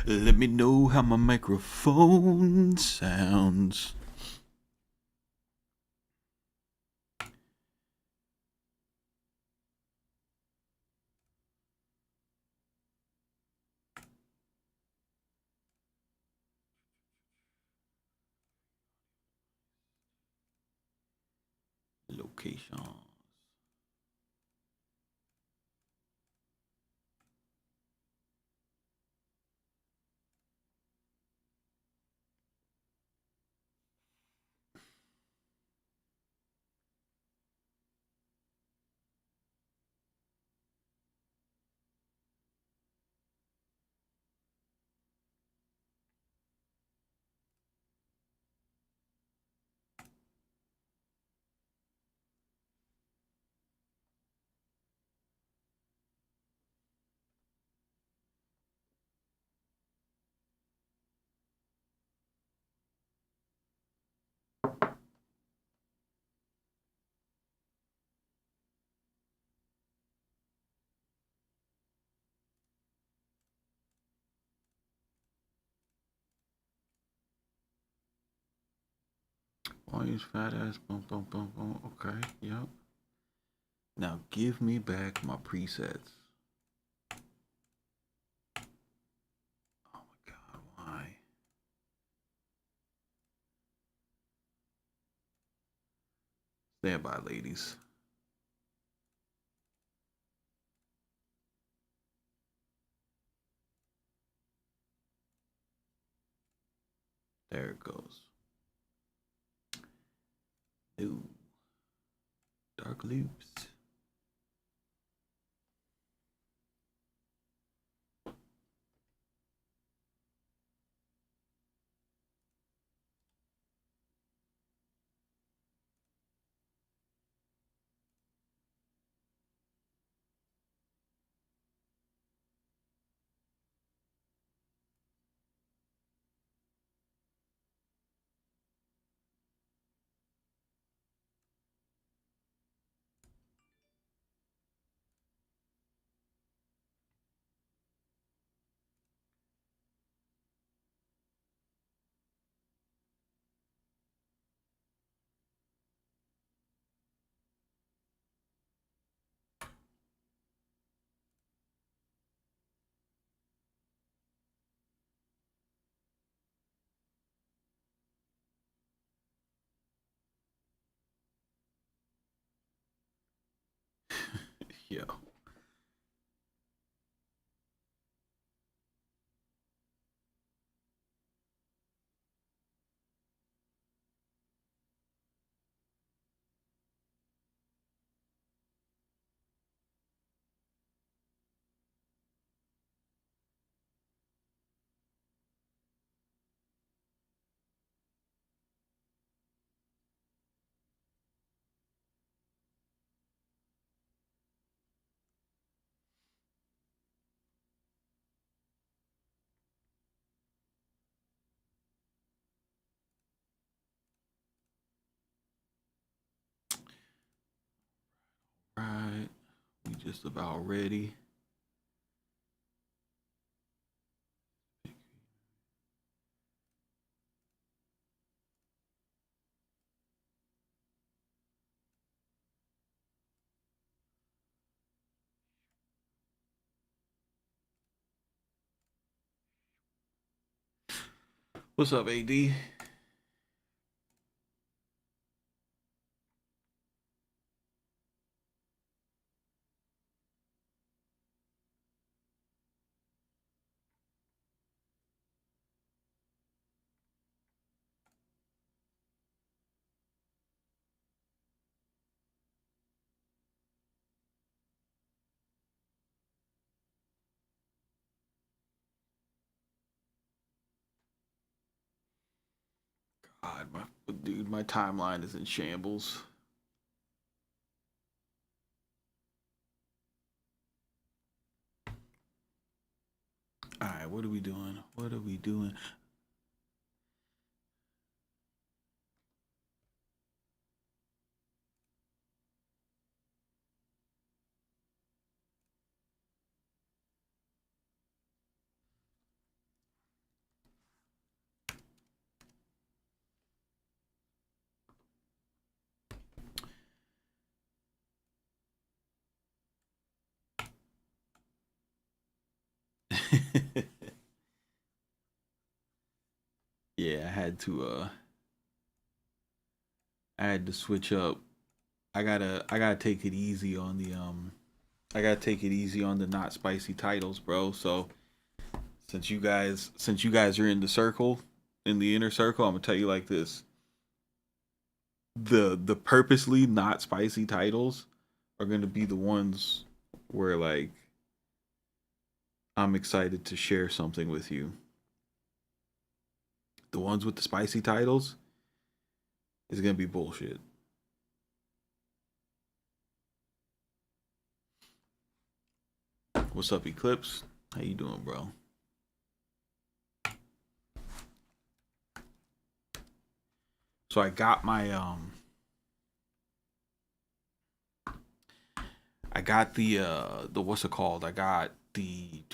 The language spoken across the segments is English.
Let me know how my microphone sounds. Location. Volume's fat ass. Boom, boom, boom, boom. Okay, yep. Now give me back my presets. Oh my god, why? Stand by, ladies. There it goes. Ooh. Dark loops. Yo. Right. We just about ready. What's up, AD? God, my timeline is in shambles. All right, what are we doing? What are we doing? Yeah, I had to switch up. I gotta take it easy on the I gotta take it easy on the not spicy titles, bro. So since you guys are in the circle, in the inner circle, I'm gonna tell you like this. The purposely not spicy titles are gonna be the ones where like I'm excited to share something with you. The ones with the spicy titles is gonna be bullshit. What's up, Eclipse? How you doing, bro? So I got the what's it called? I got the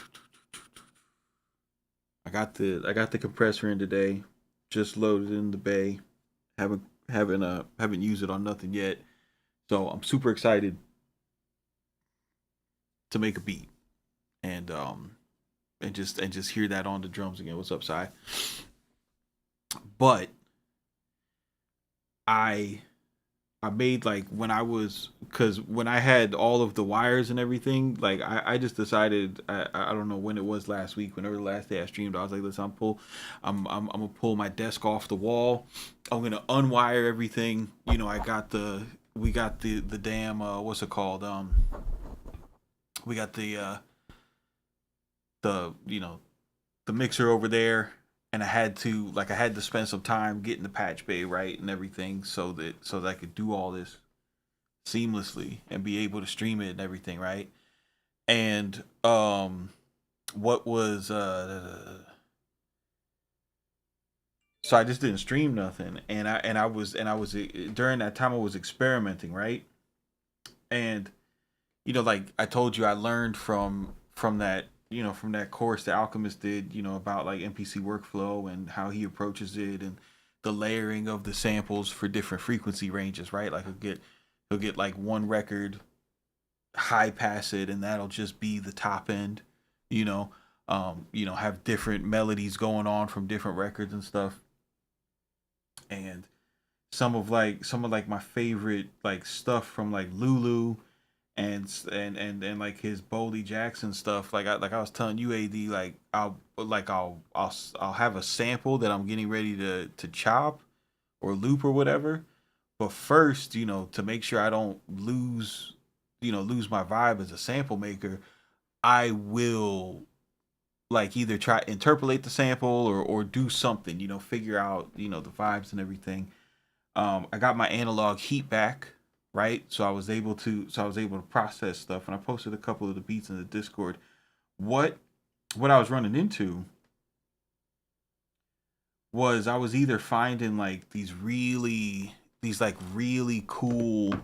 compressor in today. Just loaded in the bay. Haven't used it on nothing yet. So I'm super excited to make a beat and and just hear that on the drums again. What's up, Sai? But I I made like when I was because when I had all of the wires and everything, like I just decided I don't know when it was last week, whenever the last day I streamed, I was like, listen, I'm gonna pull my desk off the wall. I'm gonna unwire everything. We got the damn what's it called? We got the the mixer over there, and I had to spend some time getting the patch bay right and everything so that I could do all this seamlessly and be able to stream it and everything, right? And what was so I just didn't stream nothing, and I was during that time I was experimenting, right? And like I told you, I learned from that course the Alchemist did, about like MPC workflow and how he approaches it and the layering of the samples for different frequency ranges, right? Like he'll get like one record, high pass it, and that'll just be the top end, you know. Have different melodies going on from different records and stuff. And some of like my favorite like stuff from like Lulu and like his Boldy Jackson stuff. Like I was telling you, AD, like I'll have a sample that I'm getting ready to chop or loop or whatever. But first, to make sure I don't lose my vibe as a sample maker, I will like either try interpolate the sample or do something, figure out the vibes and everything. I got my analog heat back, right? So I was able to process stuff, and I posted a couple of the beats in the Discord. What what I was running into was I was either finding like these like really cool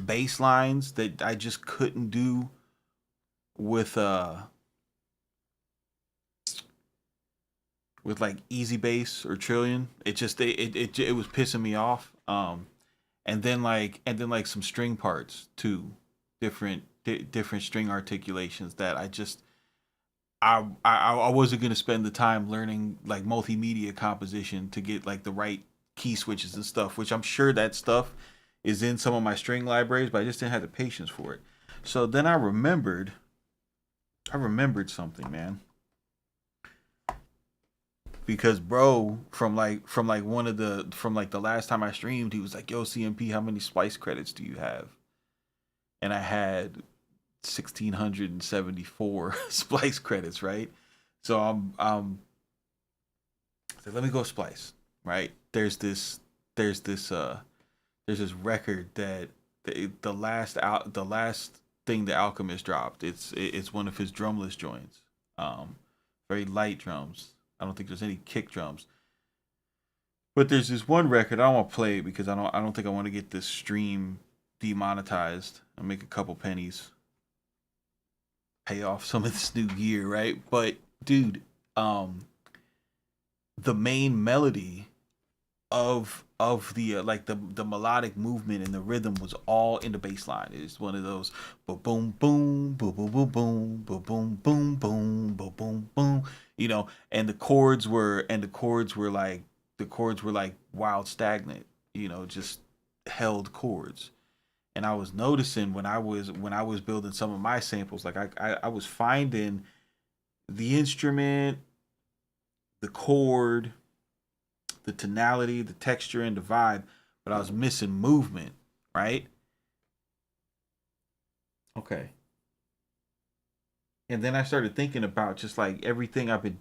bass lines that I just couldn't do with with like Easy Bass or Trillion. It was pissing me off. And then like some string parts too, different string articulations that I wasn't gonna spend the time learning like multimedia composition to get like the right key switches and stuff, which I'm sure that stuff is in some of my string libraries, but I just didn't have the patience for it. So then I remembered something, man, because bro, from like one of the from like the last time I streamed, he was like, "Yo, CMP, how many Splice credits do you have?" And I had 1,674 Splice credits, right? So I'm so let me go Splice, right? There's this record that the last thing the Alchemist dropped. It's one of his drumless joints. Very light drums. I don't think there's any kick drums. But there's this one record I don't want to play it because I don't think I want to get this stream demonetized. I'll make a couple pennies, pay off some of this new gear, right? But dude, um, the main melody of the melodic movement and the rhythm was all in the bass line. It's one of those boom boom boom boom boom boom boom boom boom boom boom boom and the chords were like wild stagnant, just held chords. And I was noticing when I was building some of my samples, like I was finding the instrument, the chord, the tonality, the texture, and the vibe, but I was missing movement, right? Okay. And then I started thinking about just like everything I've been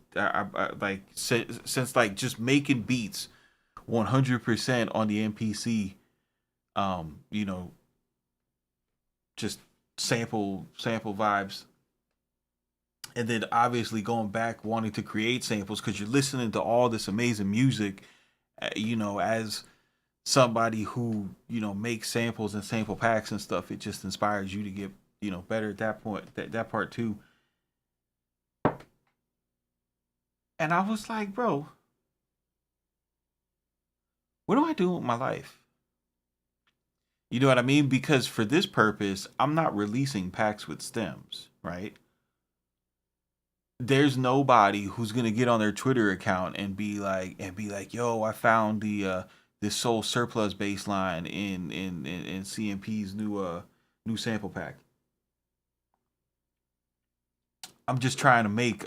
like since like just making beats 100% on the MPC, um, you know, just sample vibes, and then obviously going back wanting to create samples because you're listening to all this amazing music, as somebody who makes samples and sample packs and stuff. It just inspires you to get better at that point, that part too. And I was like, bro, what am I doing with my life? You know what I mean? Because for this purpose, I'm not releasing packs with stems, right? There's nobody who's gonna get on their Twitter account and be like, yo, I found the this soul surplus bass line in CMP's new sample pack. I'm just trying to make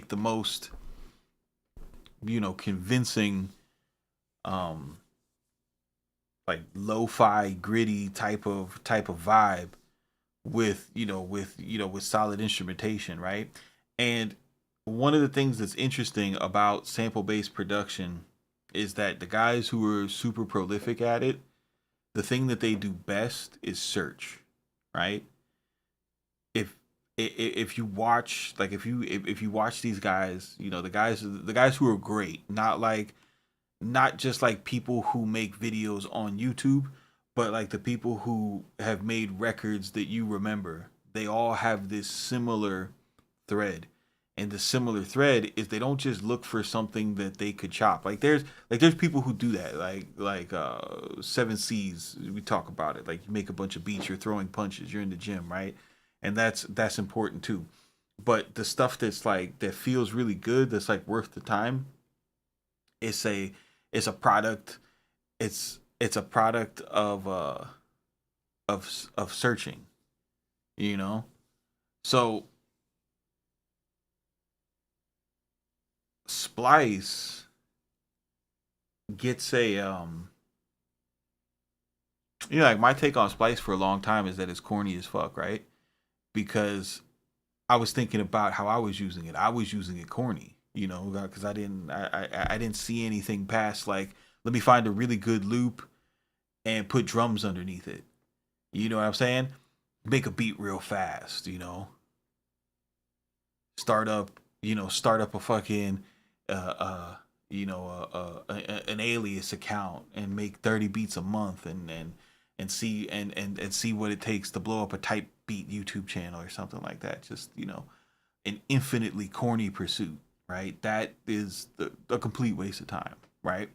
the most convincing, um like lo-fi gritty type of vibe with with solid instrumentation, right? And one of the things that's interesting about sample based production is that the guys who are super prolific at it, the thing that they do best is search, right? If you watch, like, if you watch these guys, the guys who are great, not just like people who make videos on YouTube, but like the people who have made records that you remember. They all have this similar thread. And the similar thread is they don't just look for something that they could chop. Like there's people who do that. Like Seven C's, we talk about it. Like you make a bunch of beats, you're throwing punches, you're in the gym, right? And that's important too. But the stuff that's like that feels really good, that's like worth the time, it's a it's a product. It's a product of searching, you know. So Splice gets a like my take on Splice for a long time is that it's corny as fuck, right? Because I was thinking about how I was using it. I was using it corny, because I didn't see anything past like, let me find a really good loop and put drums underneath it. You know what I'm saying? Make a beat real fast, start up, start up a fucking an alias account and make 30 beats a month, and see what it takes to blow up a type beat YouTube channel or something like that. Just, an infinitely corny pursuit, right? That is a complete waste of time, right?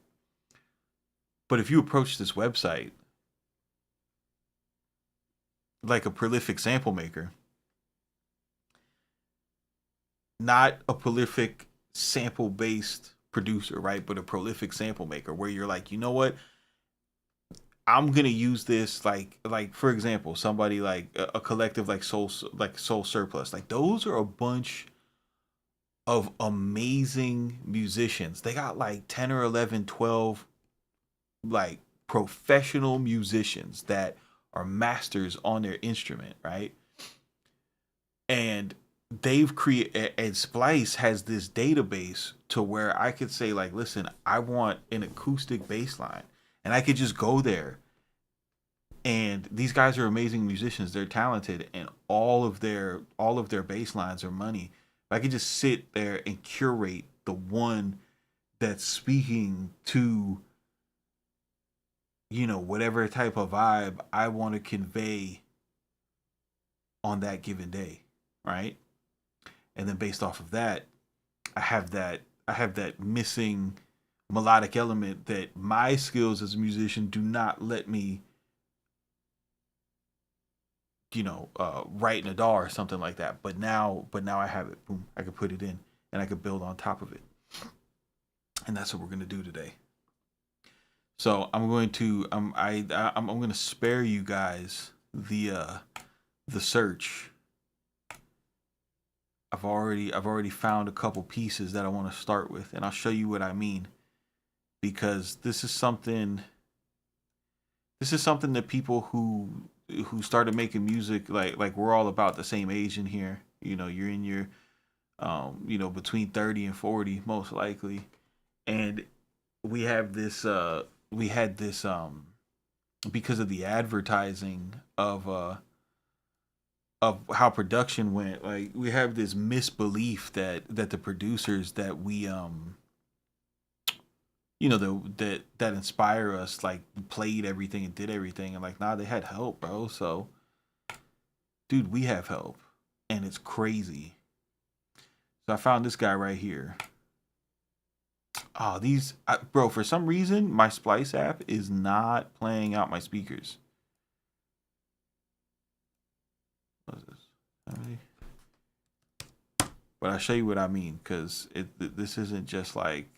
But if you approach this website like a prolific sample maker, not a prolific sample based producer, right? But a prolific sample maker where you're like, you know what? I'm gonna use this, like for example, somebody like a collective like Soul Surplus. Like those are a bunch of amazing musicians. They got like 10 or 11, 12 like professional musicians that are masters on their instrument, right? And they've created, and Splice has this database to where I could say like, listen, I want an acoustic bass line, and I could just go there. And these guys are amazing musicians. They're talented, and all of their bass lines are money. If I could just sit there and curate the one that's speaking to whatever type of vibe I want to convey on that given day, right? And then based off of that, I have that missing melodic element that my skills as a musician do not let me, write in a DAW or something like that. But now I have it. Boom, I can put it in, and I could build on top of it. And that's what we're gonna do today. So I'm going to I'm going to spare you guys the search. I've already found a couple pieces that I want to start with, and I'll show you what I mean, because this is something that people who started making music, like we're all about the same age in here. You know, you're in your between 30 and 40 most likely, and we had this because of the advertising of how production went. Like, we have this misbelief that the producers that we that inspire us, like, played everything and did everything, and like, nah, they had help, bro. So dude, we have help, and it's crazy. So I found this guy right here. Oh, bro, for some reason my Splice app is not playing out my speakers. What is this? But I'll show you what I mean, because this isn't just like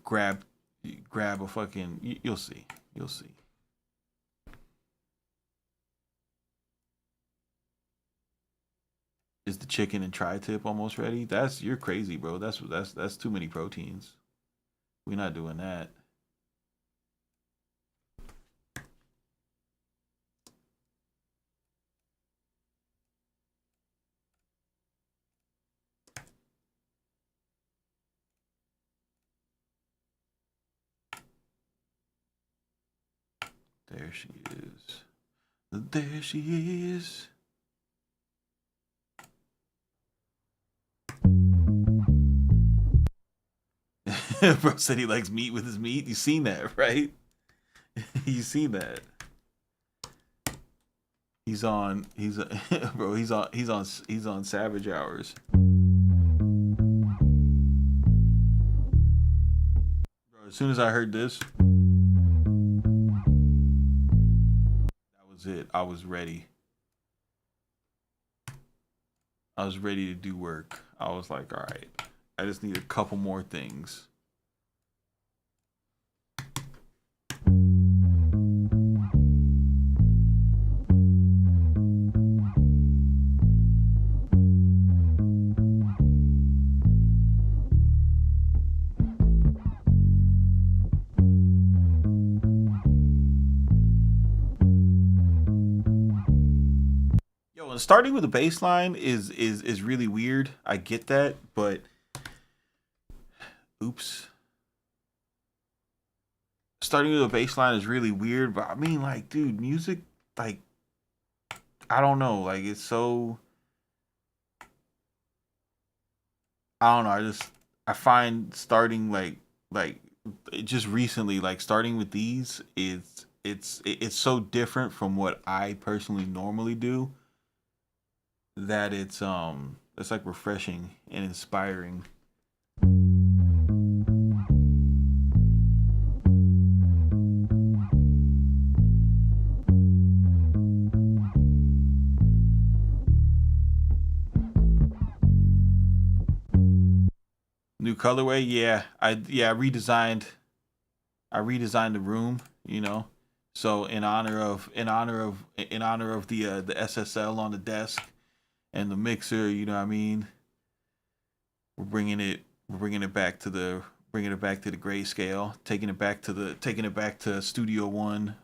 grab a fucking. You'll see. Is the chicken and tri-tip almost ready? You're crazy, bro. That's too many proteins. We're not doing that. There she is. There she is. Bro said he likes meat with his meat. You seen that, right? You seen that. He's on Savage Hours. Bro, as soon as I heard this, that was it. I was ready. I was ready to do work. I was like, all right, I just need a couple more things. Starting with a bass line is really weird. I get that, but oops. Starting with a bass line is really weird, but I mean, like, dude, music, like, I don't know, like, it's so, I don't know. I find starting like just recently, like, starting with these it's so different from what I personally normally do, that it's like refreshing and inspiring. New colorway, yeah. I redesigned the room, So in honor of the SSL on the desk and the mixer, you know what I mean? We're bringing it back to the grayscale, taking it back to Studio One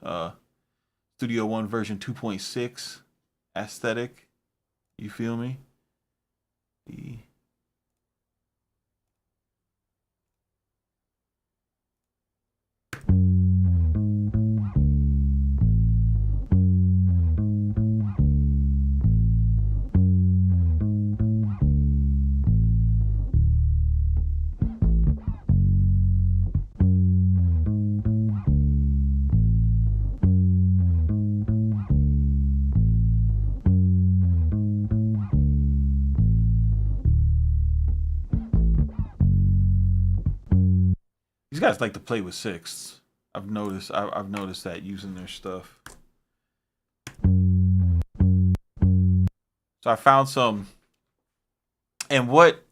version 2.6 aesthetic. You feel me? These guys like to play with sixths. I've noticed that using their stuff. So I found some and what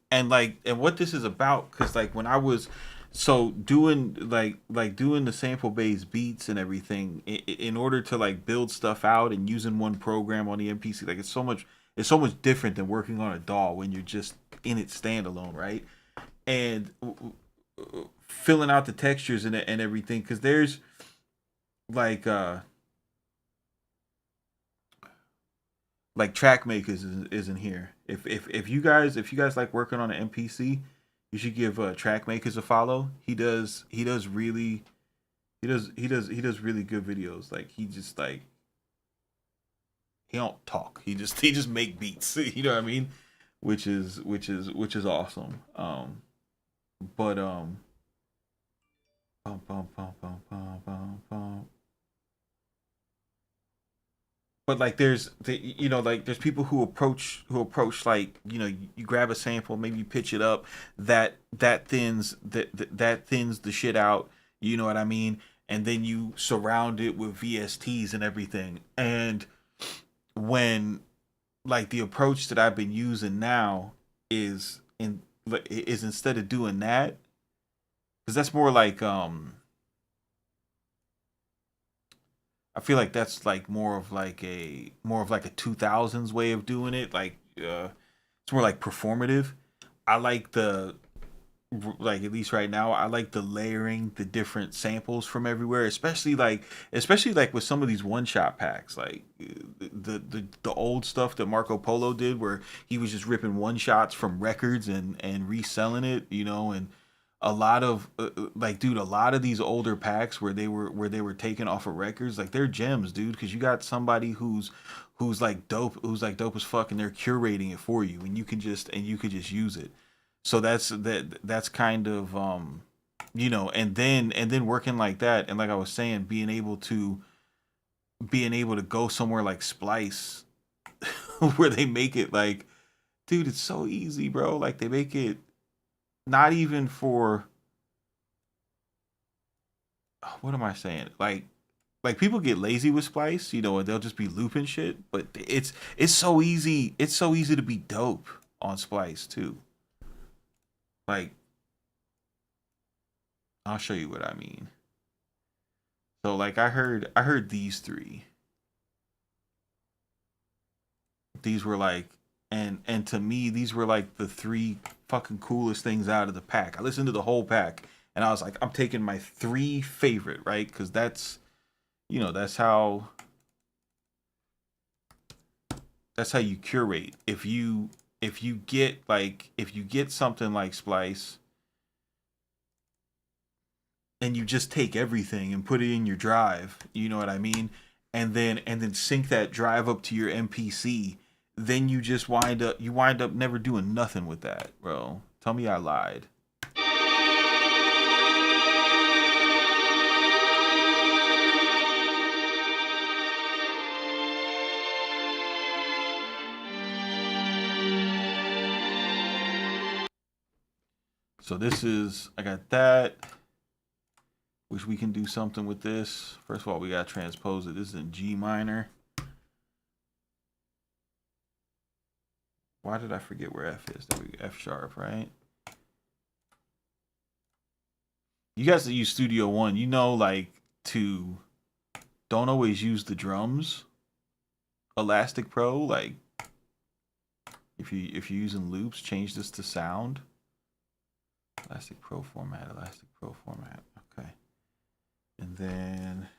this is about, because like when I was so doing doing the sample based beats and everything, in order to like build stuff out and using one program on the MPC, like it's so much different than working on a DAW when you're just in it standalone, right? And filling out the textures and everything, because there's like track makers isn't here. If you guys like working on an MPC, you should give track makers a follow. He does really good videos. Like he just like he don't talk. He just make beats. You know what I mean? Which is awesome. But bum, bum, bum, bum, bum, bum, bum. But like you know, like there's people who approach like, you know, you grab a sample, maybe you pitch it up, that thins the shit out, you know what I mean, and then you surround it with VSTs and everything. And when like the approach that I've been using now is instead of doing that, because that's more like I feel like that's like more of like a 2000s way of doing it. Like it's more like performative. I like the like, at least right now, I like the layering the different samples from everywhere, especially like with some of these one shot packs, like the old stuff that Marco Polo did, where he was just ripping one shots from records and reselling it, you know. And a lot of like, dude, a lot of these older packs where they were taken off of records, like they're gems, dude, because you got somebody who's like dope as fuck, and they're curating it for you, and you could just use it. So that's kind of you know. And then working like that, and like I was saying, being able to go somewhere like Splice where they make it like, dude, it's so easy, bro. Like they make it not even for, what am I saying? Like people get lazy with Splice, you know, and they'll just be looping shit, but it's so easy. It's so easy to be dope on Splice too. Like, I'll show you what I mean. So like I heard these three. These were like, and to me these were like the three fucking coolest things out of the pack. I listened to the whole pack and I was like, I'm taking my three favorite, right? Cuz that's, you know, that's how you curate. If you get something like Splice and you just take everything and put it in your drive, you know what I mean? And then sync that drive up to your MPC, then you wind up never doing nothing with that, bro. Tell me I lied. So this is, I got that. Wish we can do something with this. First of all, we gotta transpose it. This is in G minor. Why did I forget where F is? There we go. F sharp, right? You guys that use Studio One, you know, like, to don't always use the drums. Elastic Pro, like, if you're using loops, change this to sound. Elastic Pro format, Elastic Pro format. Okay. And then,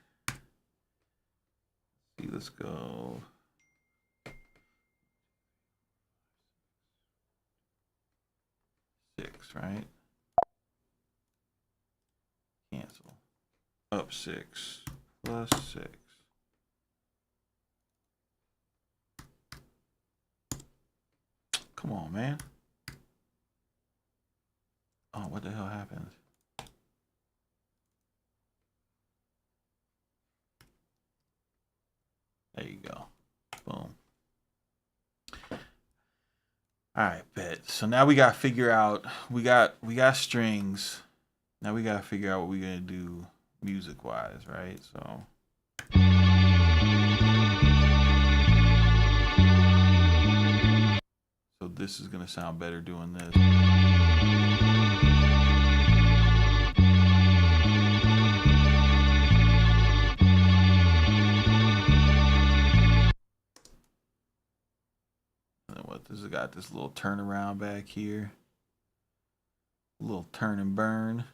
see, let's go. Six, right? Cancel. Up six plus six. Come on, man. Oh, what the hell happened? There you go. Boom. All right, bet. So now we got to figure out, we got strings. Now we got to figure out what we're going to do music wise, right? So this is gonna sound better doing this. And what this has got this little turnaround back here, a little turn and burn.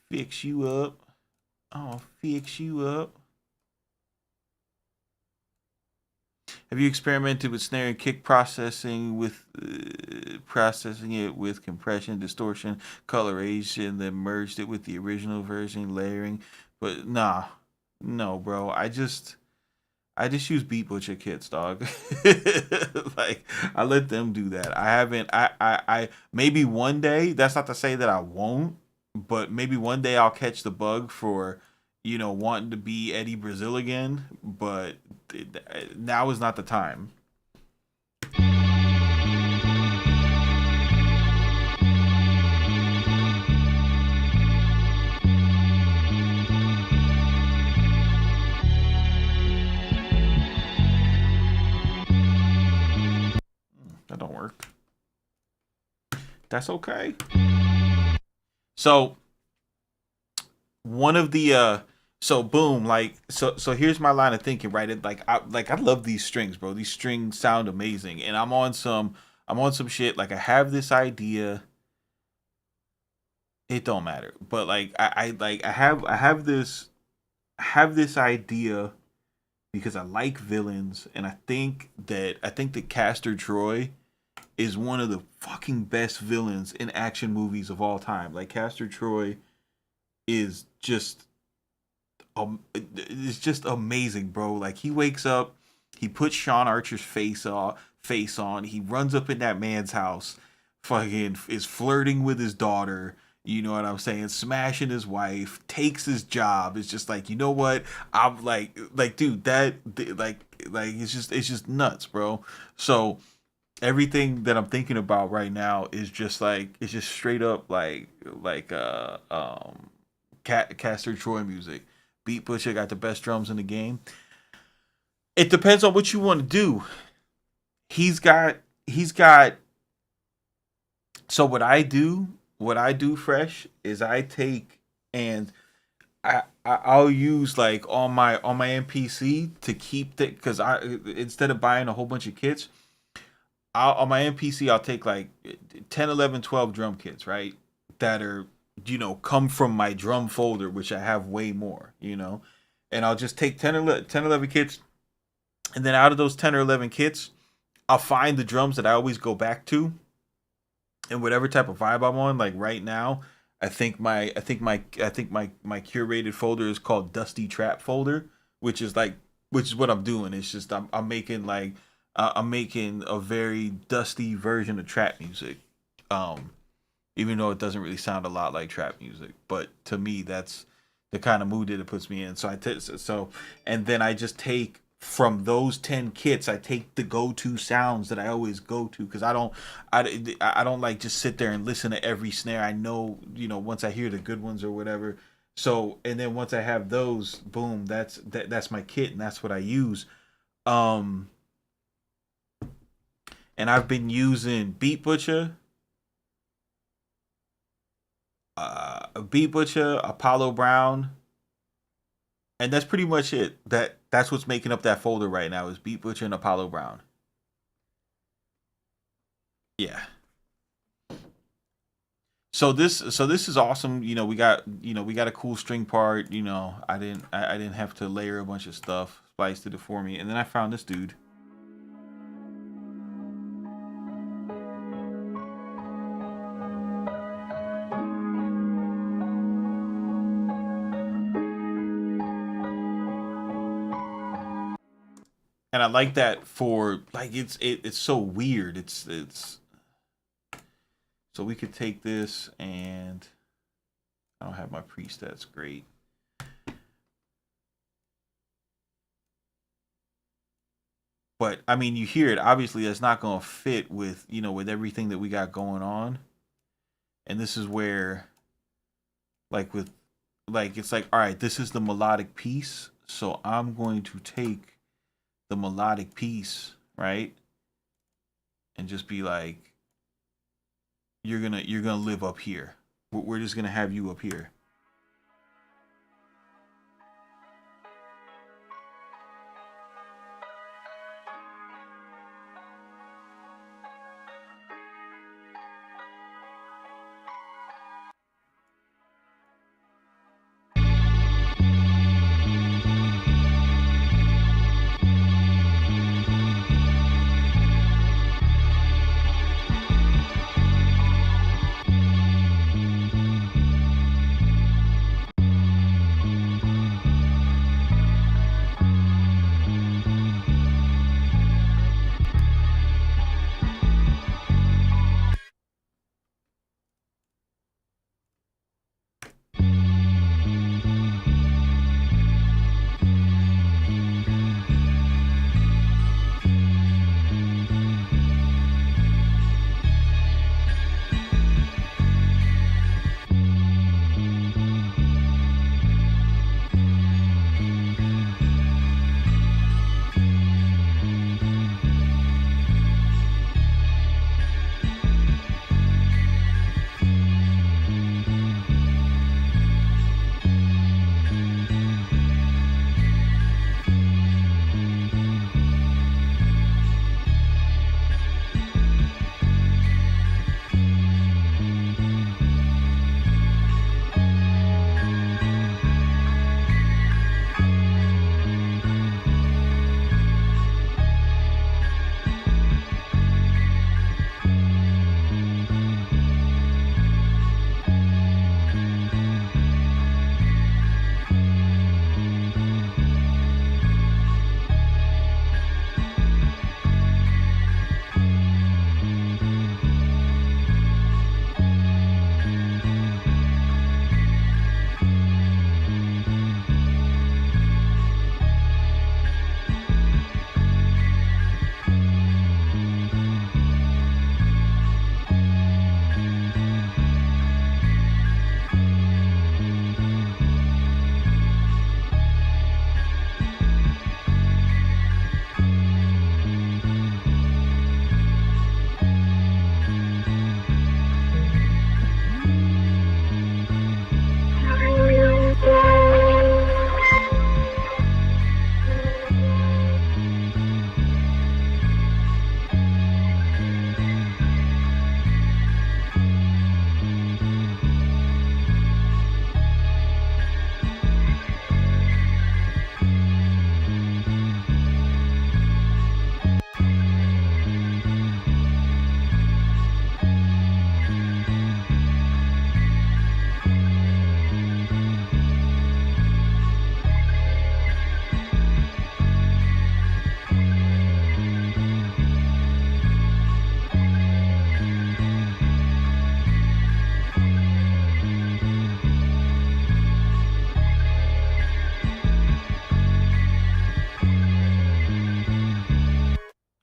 Fix you up. I'll fix you up. Have you experimented with snare and kick processing with processing it with compression, distortion, coloration, then merged it with the original version, layering? But nah, no, bro. I just use Beat Butcher kits, dog. Like I let them do that. I haven't. I maybe one day. That's not to say that I won't, but maybe one day I'll catch the bug for, you know, wanting to be Eddie Brazil again. But now is not the time. That don't work. That's okay. So one of the so boom, like so here's my line of thinking, right? I love these strings, bro. These strings sound amazing. And I'm on some shit, like I have this idea. It don't matter. But like I have this idea because I like villains, and I think that Castor Troy is one of the fucking best villains in action movies of all time. Like Castor Troy is just it's just amazing, bro. Like he wakes up, he puts Sean Archer's face on, he runs up in that man's house, fucking is flirting with his daughter, you know what I'm saying, smashing his wife, takes his job. It's just like, you know what? I'm like dude, that like it's just nuts, bro. So everything that I'm thinking about right now is just like, it's just straight up Castor Troy music. Beat Butcher got the best drums in the game. It depends on what you want to do. He's got so what I do fresh is I take and I'll use like on my MPC to keep the, because I, instead of buying a whole bunch of kits, on my MPC I'll take like 10, 11, 12 drum kits, right? That are, you know, come from my drum folder, which I have way more, you know, and I'll just take 10 or 11 kits, and then out of those 10 or 11 kits, I'll find the drums that I always go back to, and whatever type of vibe I'm on. Like right now, I think my curated folder is called Dusty Trap folder, which is what I'm doing. It's just I'm making like I'm making a very dusty version of trap music. Even though it doesn't really sound a lot like trap music, but to me that's the kind of mood that it puts me in. So and then I just take from those 10 kits, I take the go-to sounds that I always go to, because I don't like just sit there and listen to every snare. I know, you know, once I hear the good ones or whatever. So, and then once I have those, boom, that's my kit, and that's what I use. And I've been using Beat Butcher, Apollo Brown, and that's pretty much it. That's what's making up that folder right now, is Beat Butcher and Apollo Brown. Yeah. So this is awesome. You know, we got a cool string part. You know, I didn't have to layer a bunch of stuff. Splice did it for me, and then I found this dude. And I like that for like it's so weird. It's so we could take this, and I don't have my presets great. But I mean, you hear it. Obviously, that's not gonna fit with with everything that we got going on. And this is where, like with, like it's like, all right, this is the melodic piece. So I'm going to take the melodic piece, right, and just be like, you're gonna live up here. We're just gonna have you up here.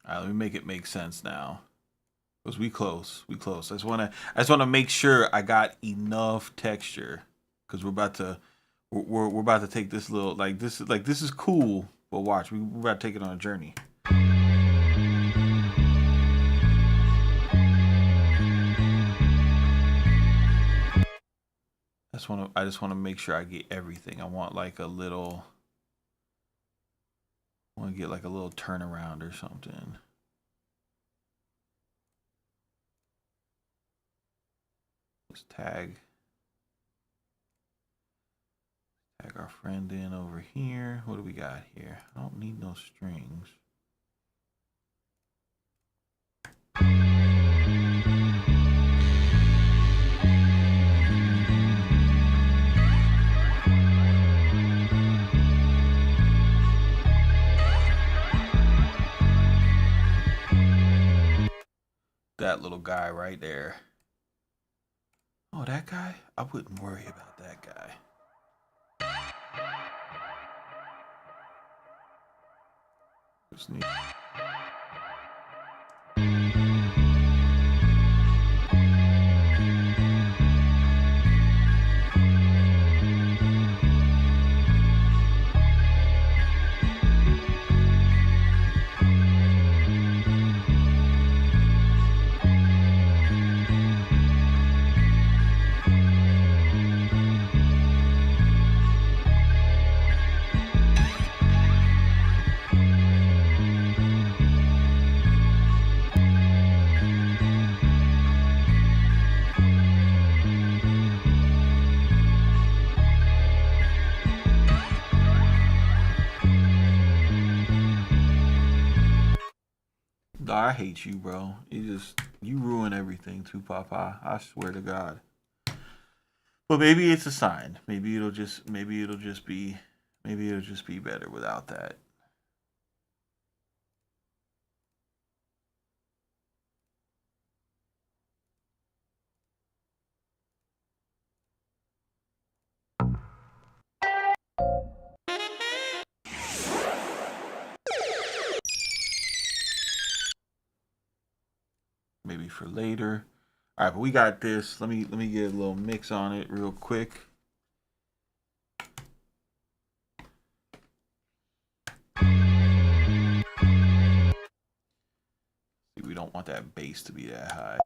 All right, let me make it make sense now. Because we close. We close. I just wanna make sure I got enough texture. Because we're about to take this little, this is cool, but watch, we're about to take it on a journey. I just wanna make sure I get everything. I want like a little, I wanna get like a little turnaround or something. Let's tag our friend in over here. What do we got here? I don't need no strings. That little guy right there. Oh, that guy? I wouldn't worry about that guy. Just need I hate you, bro. You ruin everything too, Papa. I swear to God. But maybe it's a sign. Maybe it'll just be better without that. Maybe for later. All right, but we got this. Let me get a little mix on it real quick. We don't want that bass to be that high.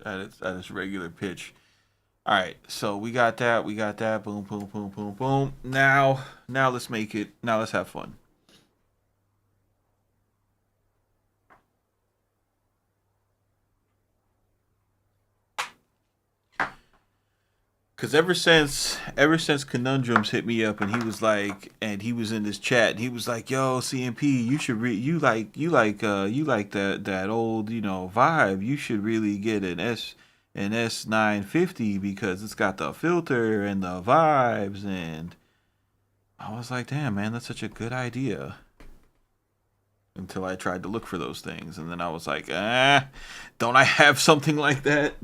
At its regular pitch. All right, so we got that. We got that. Boom, boom, boom, boom, boom. Now let's make it. Now let's have fun. Cause ever since Conundrums hit me up and he was like, and he was in this chat and he was like, "Yo, CMP, you should you like that old vibe. You should really get an S950 because it's got the filter and the vibes." And I was like, "Damn, man, that's such a good idea." Until I tried to look for those things, and then I was like, don't I have something like that?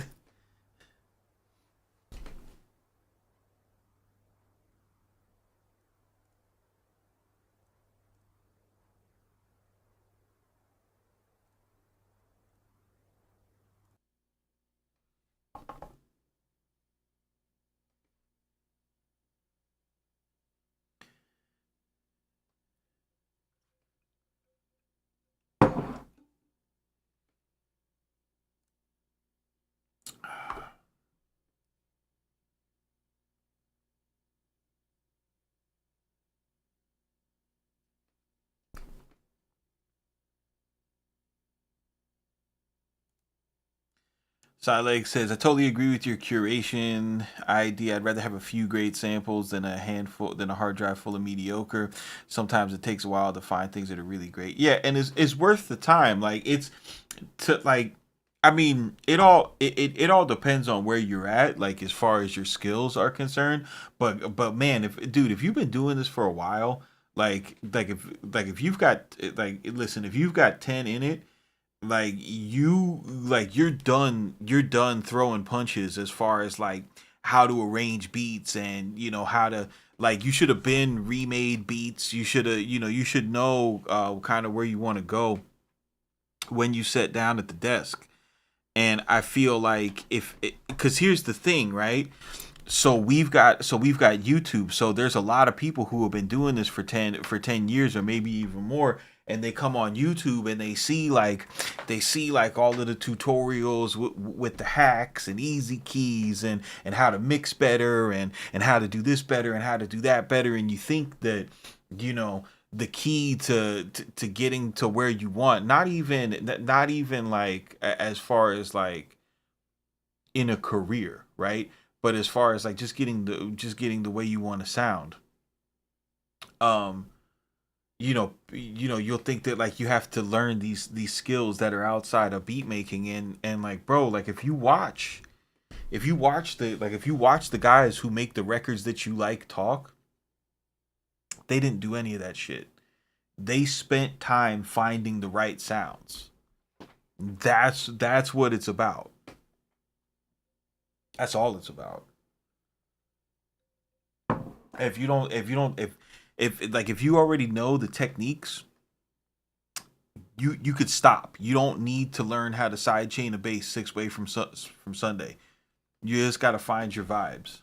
Sileg says, I totally agree with your curation idea. I'd rather have a few great samples than a hard drive full of mediocre. Sometimes it takes a while to find things that are really great. Yeah, and it's worth the time. Like it's to like I mean, it all depends on where you're at, like as far as your skills are concerned. But man, if you've been doing this for a while, if you've got like listen, if you've got 10 in it, you're done throwing punches as far as like how to arrange beats and how to like you should have been remade beats. You should have you should know kind of where you want to go when you sit down at the desk. And I feel like if because here's the thing, right? So we've got YouTube. So there's a lot of people who have been doing this for 10 years or maybe even more, and they come on YouTube and they see like all of the tutorials with the hacks and easy keys and how to mix better and how to do this better and how to do that better, and you think that you know the key to getting to where you want, not even like as far as like in a career, right? But as far as like just getting the way you want to sound, um, you'll think that like you have to learn these skills that are outside of beat making, and like bro, like if you watch the guys who make the records that you like talk, they didn't do any of that shit. They spent time finding the right sounds. That's what it's about. That's all it's about. If you already know the techniques, you could stop. You don't need to learn how to sidechain a bass 6 way from Sunday. You just got to find your vibes.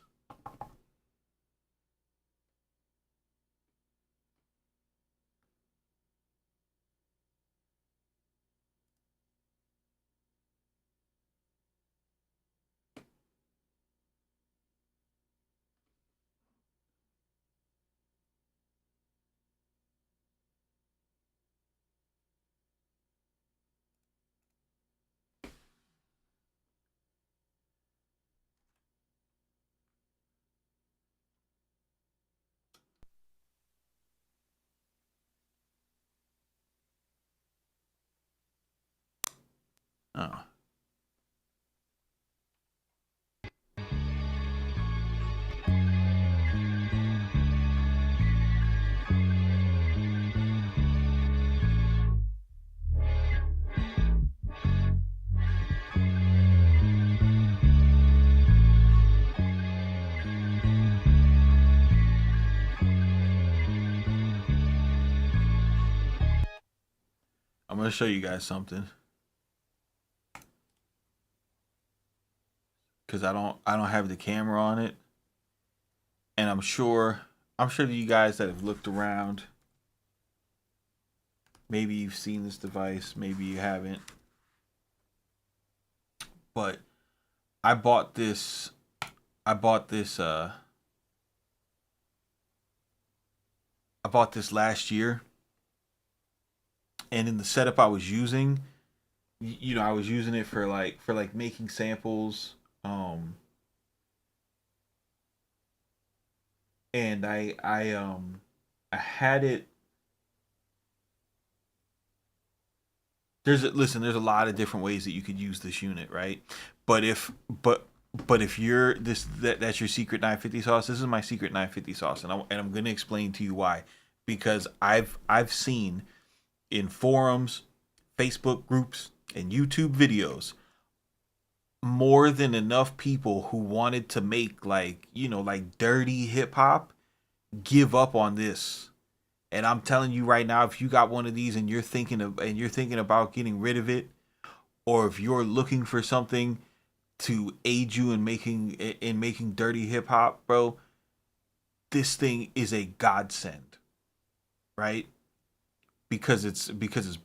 Oh. I'm gonna show you guys something because I don't have the camera on it, and I'm sure that you guys that have looked around, maybe you've seen this device, maybe you haven't, but I bought this I bought this I bought this last year, and in the setup I was using, I was using it for like making samples, and I had it. There's a lot of different ways that you could use this unit, right? But if but but if you're that's your secret 950 sauce. This is my secret 950 sauce, and I'm gonna explain to you why. Because I've seen in forums, Facebook groups, and YouTube videos more than enough people who wanted to make like dirty hip hop give up on this. And I'm telling you right now, if you got one of these and you're thinking about getting rid of it, or if you're looking for something to aid you in making dirty hip hop, bro, this thing is a godsend, right? Because it's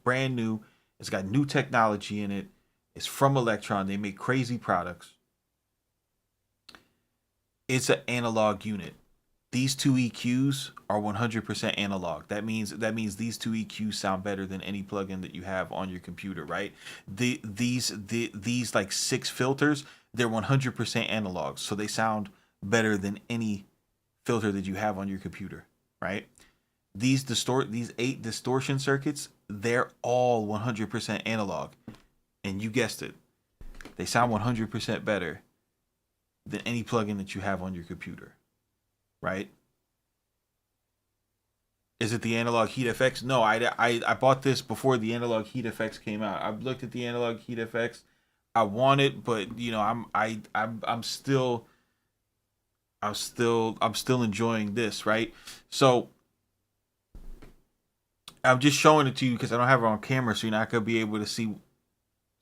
brand new, it's got new technology in it, it's from Electron, they make crazy products. It's an analog unit. these two EQs are 100% analog. That means these two EQs sound better than any plugin that you have on your computer, right? These like 6 filters, they're 100% analog, so they sound better than any filter that you have on your computer, right? These 8 distortion circuits, they're all 100% analog, and you guessed it, they sound 100% better than any plugin that you have on your computer, right? Is it the analog heat effects? No, I bought this before the analog heat effects came out. I've looked at the analog heat effects. I want it, but you know, I'm still enjoying this, right? So I'm just showing it to you because I don't have it on camera, so you're not gonna be able to see.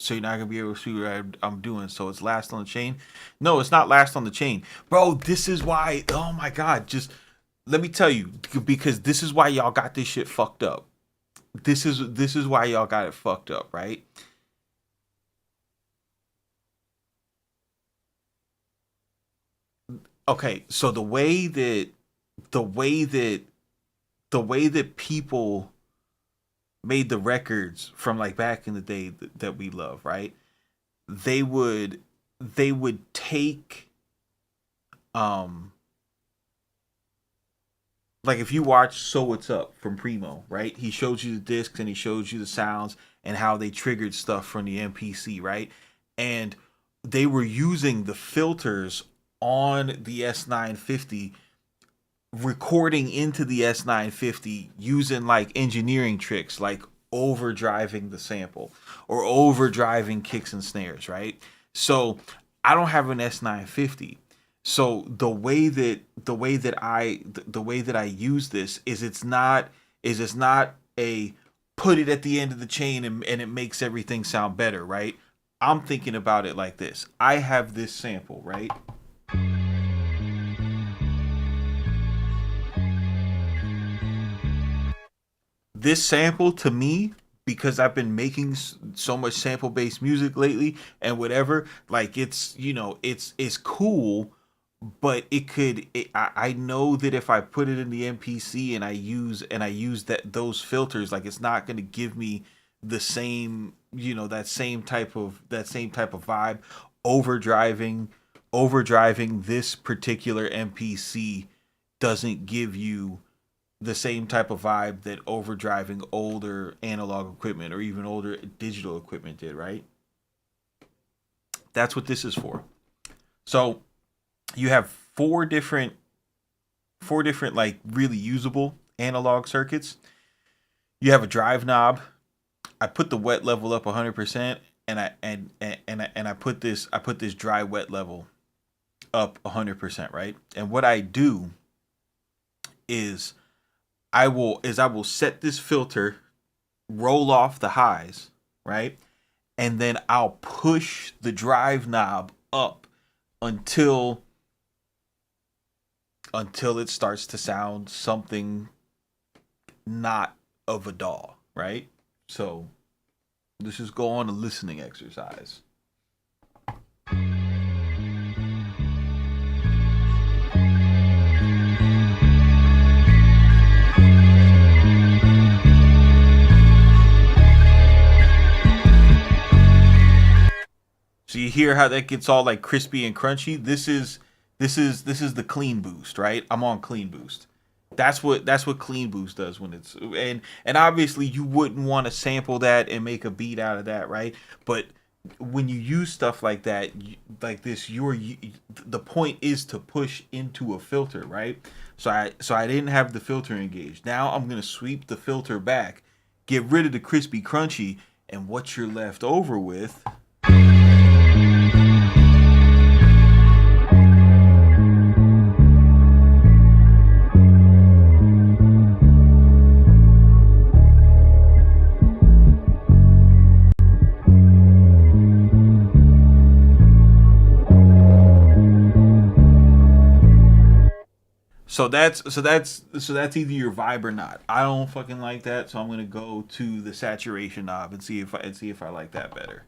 So you're not gonna be able to see what I'm doing. So it's last on the chain. No, it's not last on the chain, bro. This is why. Oh my god, just let me tell you, because this is why y'all got this shit fucked up. This is why y'all got it fucked up, right? Okay, so the way that people made the records from like back in the day that we love, right? They would take like if you watch So What's Up from Primo, right? He shows you the discs and he shows you the sounds and how they triggered stuff from the MPC, right? And they were using the filters on the S950, recording into the S950 using like engineering tricks like overdriving the sample or overdriving kicks and snares, right? So I don't have an S950. So the way that I use this is it's not a put it at the end of the chain and it makes everything sound better, right? I'm thinking about it like this. I have this sample, right? This sample to me, because I've been making so much sample based music lately and whatever, like it's, you know, it's cool, but I know that if I put it in the MPC and I use those filters, like it's not going to give me the same, you know, that same type of vibe. Overdriving this particular MPC doesn't give you the same type of vibe that overdriving older analog equipment or even older digital equipment did, right? That's what this is for. So you have four different like really usable analog circuits. You have a drive knob. I put the wet level up 100%, and I put this dry wet level up 100%, right? And what I do is I will set this filter, roll off the highs, right? And then I'll push the drive knob up until it starts to sound something not of a DAW, right? So let's just go on a listening exercise. So you hear how that gets all like crispy and crunchy? This is the clean boost, right? I'm on clean boost. That's what clean boost does when it's and obviously you wouldn't want to sample that and make a beat out of that, right? But when you use stuff like that, like this, the point is to push into a filter, right? So I didn't have the filter engaged. Now I'm gonna sweep the filter back, get rid of the crispy crunchy, and what you're left over with. So that's either your vibe or not. I don't fucking like that, so I'm gonna go to the saturation knob and see if I like that better.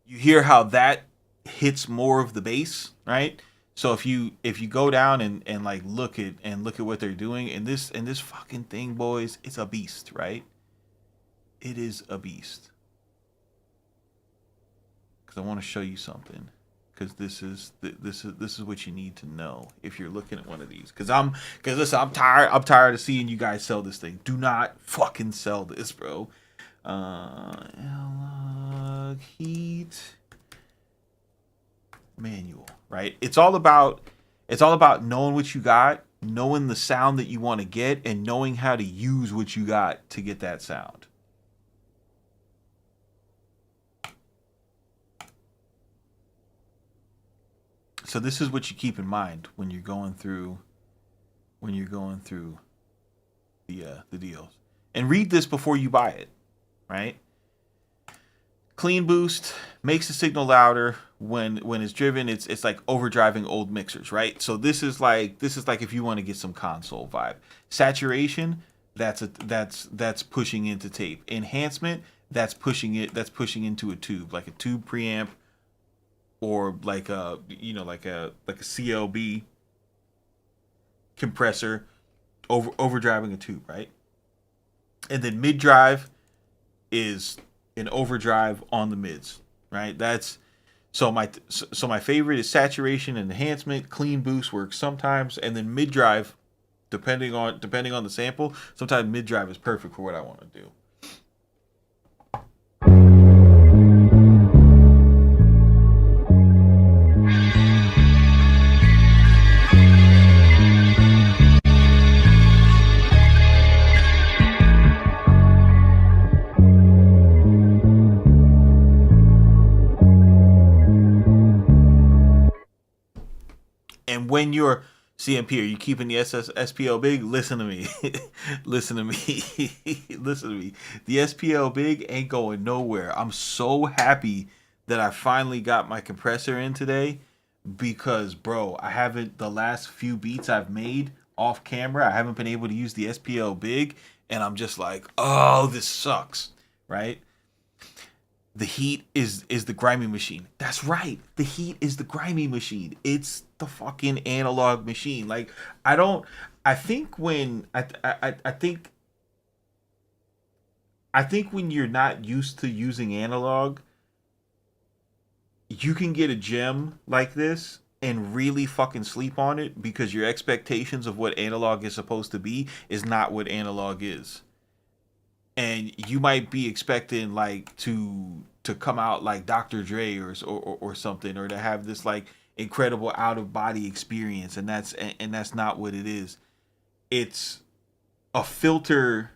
You hear how that hits more of the bass, right? So if you go down and like look at what they're doing, and this fucking thing, boys, it's a beast, right? It is a beast. Because I want to show you something. Because this is what you need to know if you're looking at one of these. Because listen, I'm tired of seeing you guys sell this thing. Do not fucking sell this, bro. Analog heat manual, right? It's all about knowing what you got, knowing the sound that you want to get, and knowing how to use what you got to get that sound. So this is what you keep in mind when you're going through the deals. And read this before you buy it, right? Clean boost makes the signal louder when it's driven. It's like overdriving old mixers, right? So this is like if you want to get some console vibe. Saturation, that's pushing into tape. Enhancement, that's pushing into a tube, like a tube preamp, or like a CLB compressor overdriving a tube, right? And then mid drive is an overdrive on the mids, right? That's so my favorite is saturation and enhancement. Clean boost works sometimes, and then mid drive, depending on the sample, sometimes mid drive is perfect for what I want to do. And when you're CMP, are you keeping the SPL big? Listen to me. Listen to me. Listen to me. The SPL big ain't going nowhere. I'm so happy that I finally got my compressor in today, because, bro, the last few beats I've made off camera, I haven't been able to use the SPL big, and I'm just like, oh, this sucks, right? The heat is the grimy machine. That's right. The heat is the grimy machine. It's the fucking analog machine. Like, I think when you're not used to using analog, you can get a gem like this and really fucking sleep on it, because your expectations of what analog is supposed to be is not what analog is. And you might be expecting like to come out like Dr. Dre or something, or to have this like incredible out of body experience, and that's not what it is. It's a filter.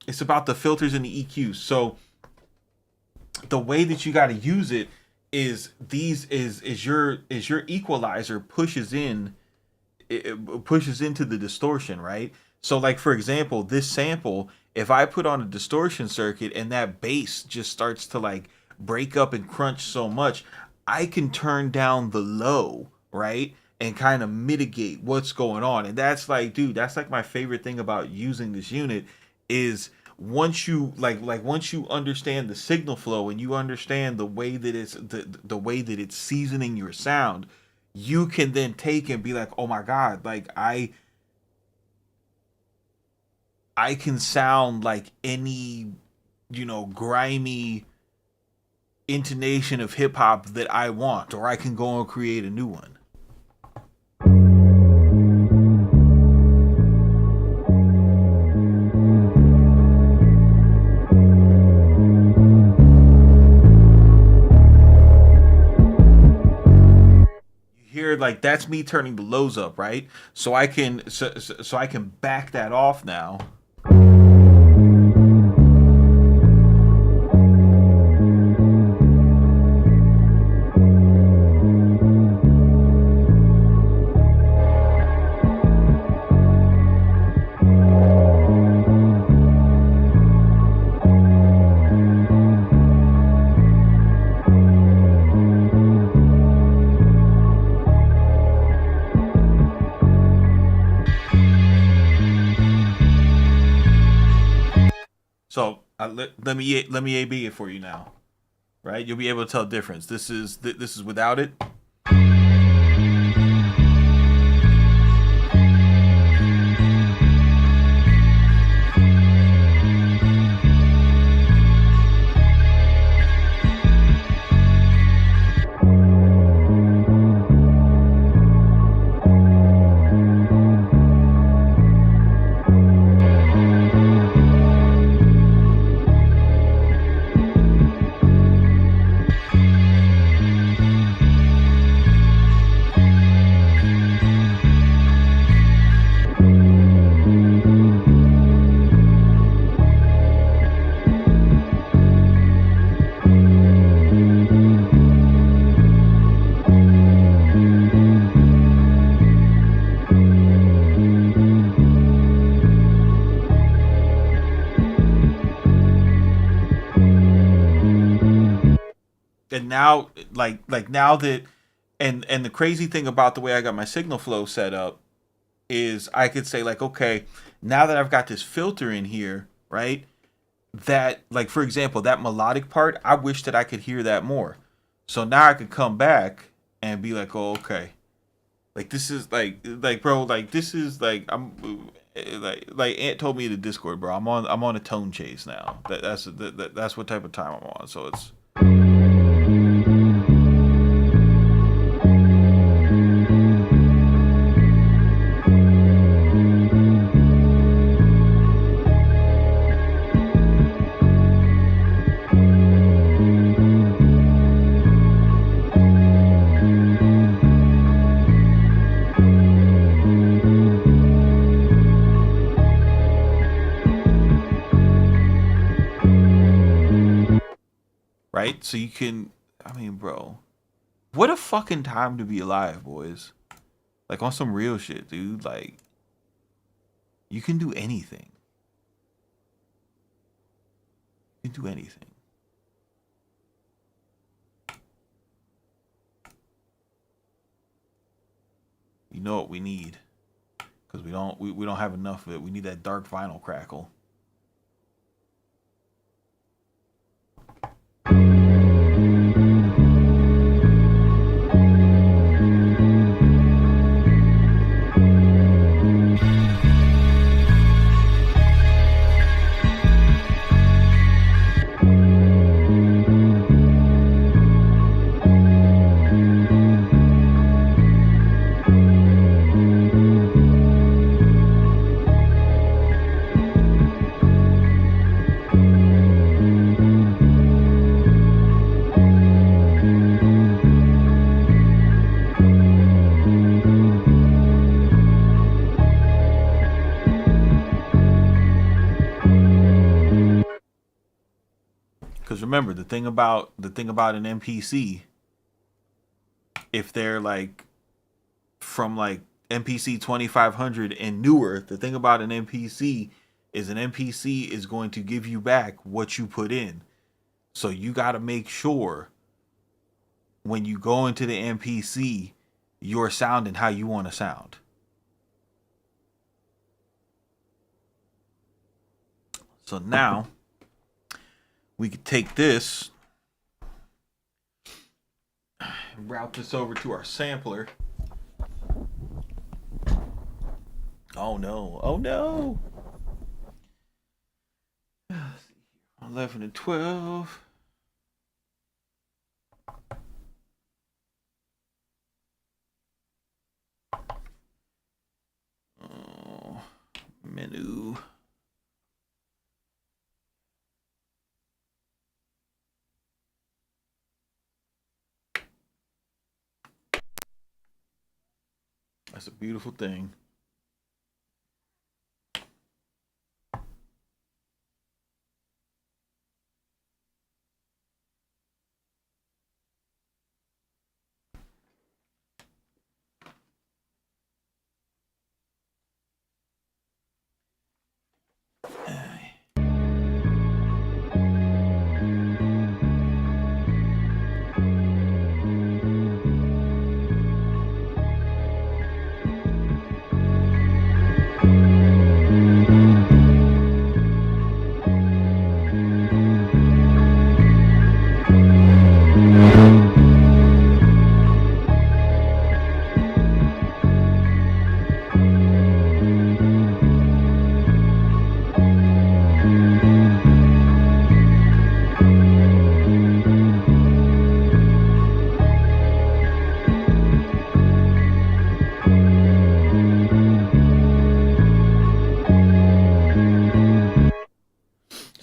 It's about the filters and the EQs. So the way that you got to use it is your equalizer pushes into the distortion, right? So like, for example, this sample, if I put on a distortion circuit and that bass just starts to like break up and crunch so much, I can turn down the low, right? And kind of mitigate what's going on. And that's like, dude, that's like my favorite thing about using this unit is once you once you understand the signal flow and you understand the way that the way that it's seasoning your sound, you can then take and be like, oh my God, like I can sound like any, grimy intonation of hip hop that I want, or I can go and create a new one. Like, that's me turning the lows up, right? So I can back that off now. So let me A/B it for you now, right? You'll be able to tell the difference. This is without it. now, like now that, and the crazy thing about the way I got my signal flow set up is I could say like, okay, now that I've got this filter in here, right? That, like, for example, that melodic part, I wish that I could hear that more. So now I could come back and be like, oh, okay. Like, this is like, bro, like, this is like, I'm like Ant told me in the Discord, bro. I'm on a tone chase now. That's what type of time I'm on. So it's. Right? So you can, I mean, bro, what a fucking time to be alive, boys. Like, on some real shit, dude. Like, you can do anything. You can do anything. You know what we need? Because we don't have enough of it. We need that dark vinyl crackle. Because remember, the thing about an MPC, if they're like from like MPC 2500 and newer, the thing about an MPC is going to give you back what you put in. So you got to make sure when you go into the MPC, you're sounding how you want to sound. So now we could take this and route this over to our sampler. Oh no, oh no. 11 and 12. Oh, menu. That's a beautiful thing.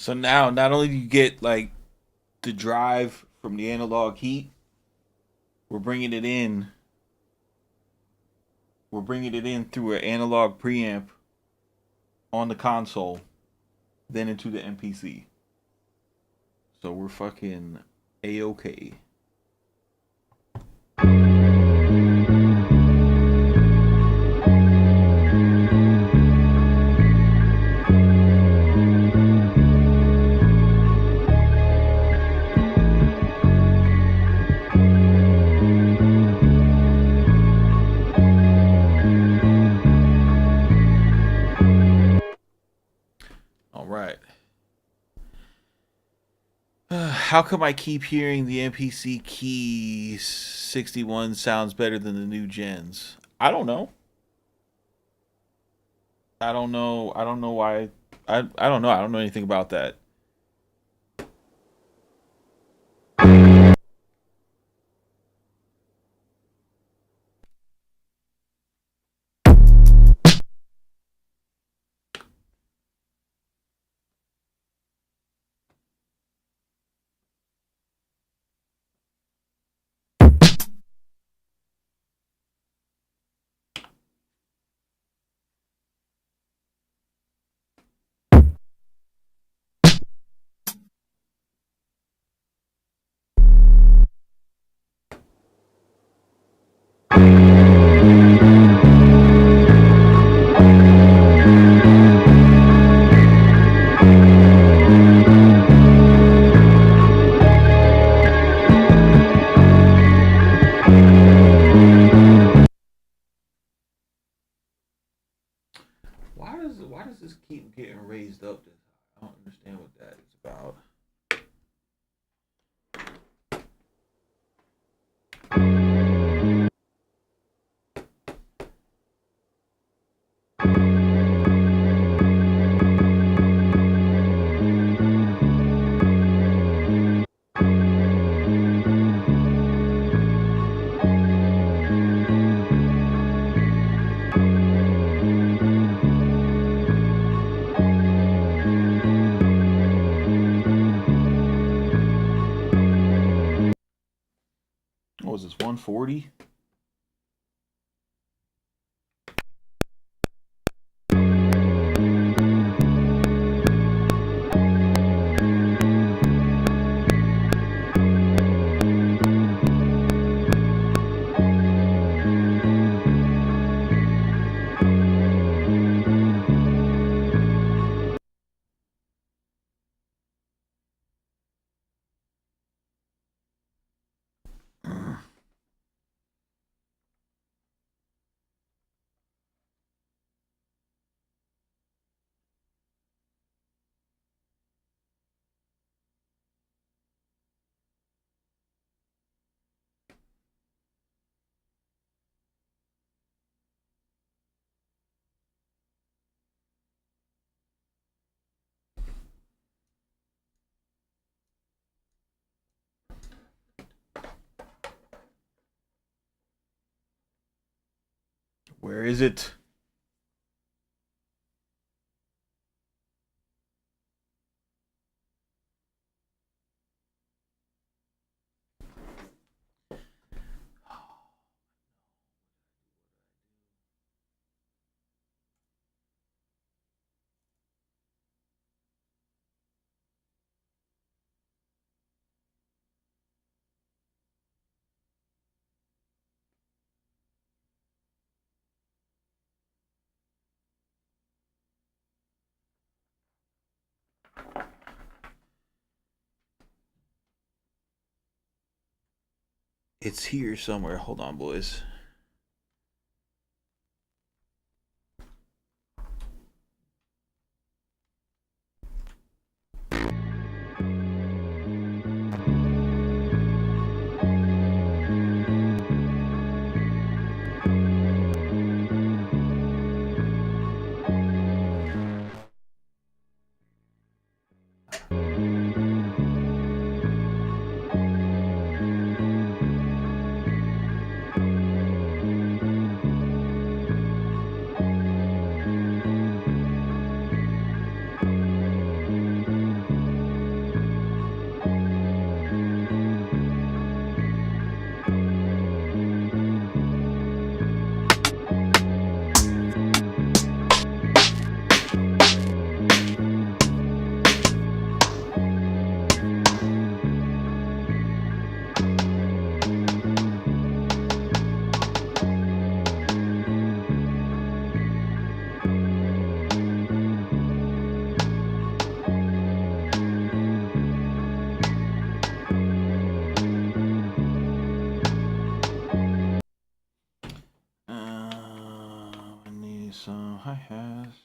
So now, not only do you get like the drive from the analog heat, we're bringing it in. We're bringing it in through an analog preamp on the console, then into the MPC. So we're fucking A-OK. how come I keep hearing the MPC Key 61 sounds better than the new gens? I don't know. I don't know. I don't know why. I don't know. I don't know anything about that. Why does this keep getting raised up this high? I don't understand what that is about. What was this, 140? Where is it? It's here somewhere. Hold on, boys. I need some hi-hats.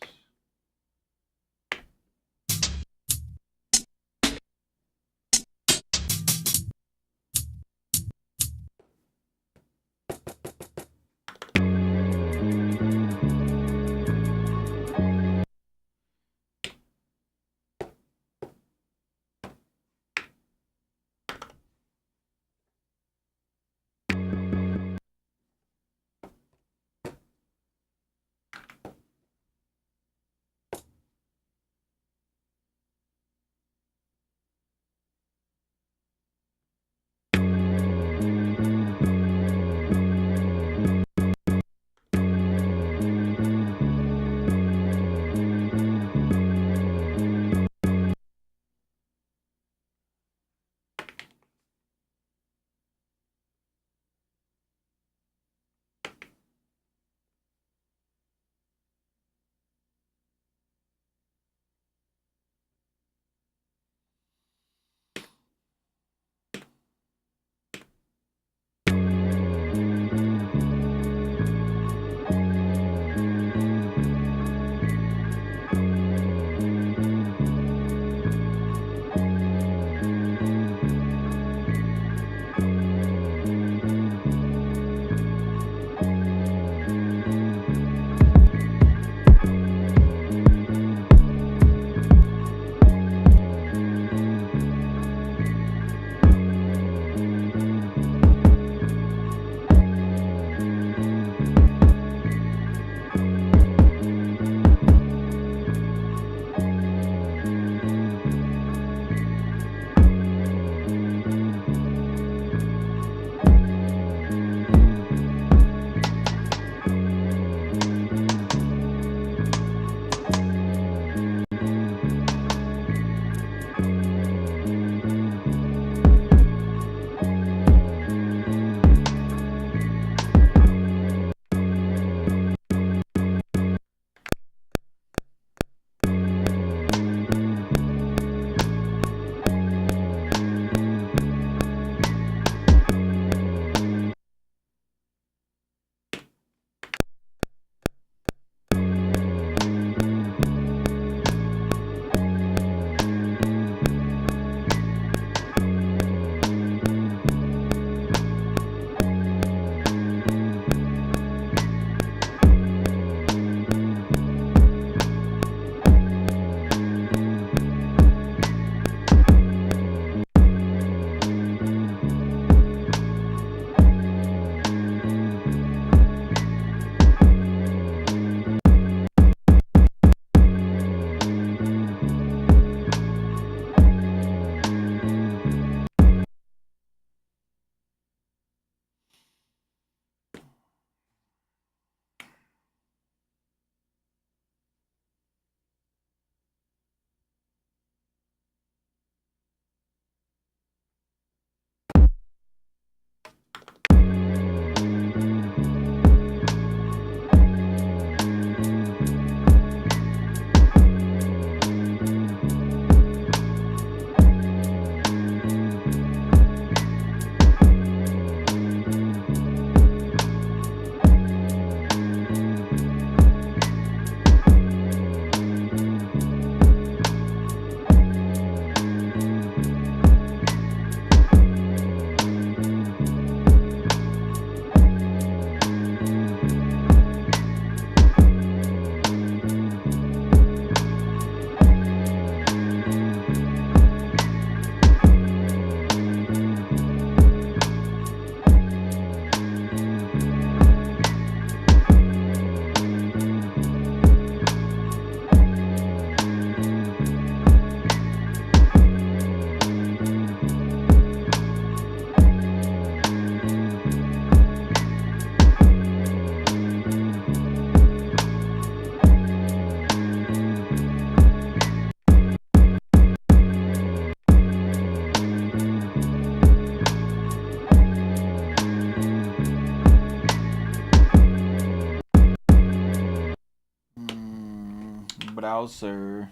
browser.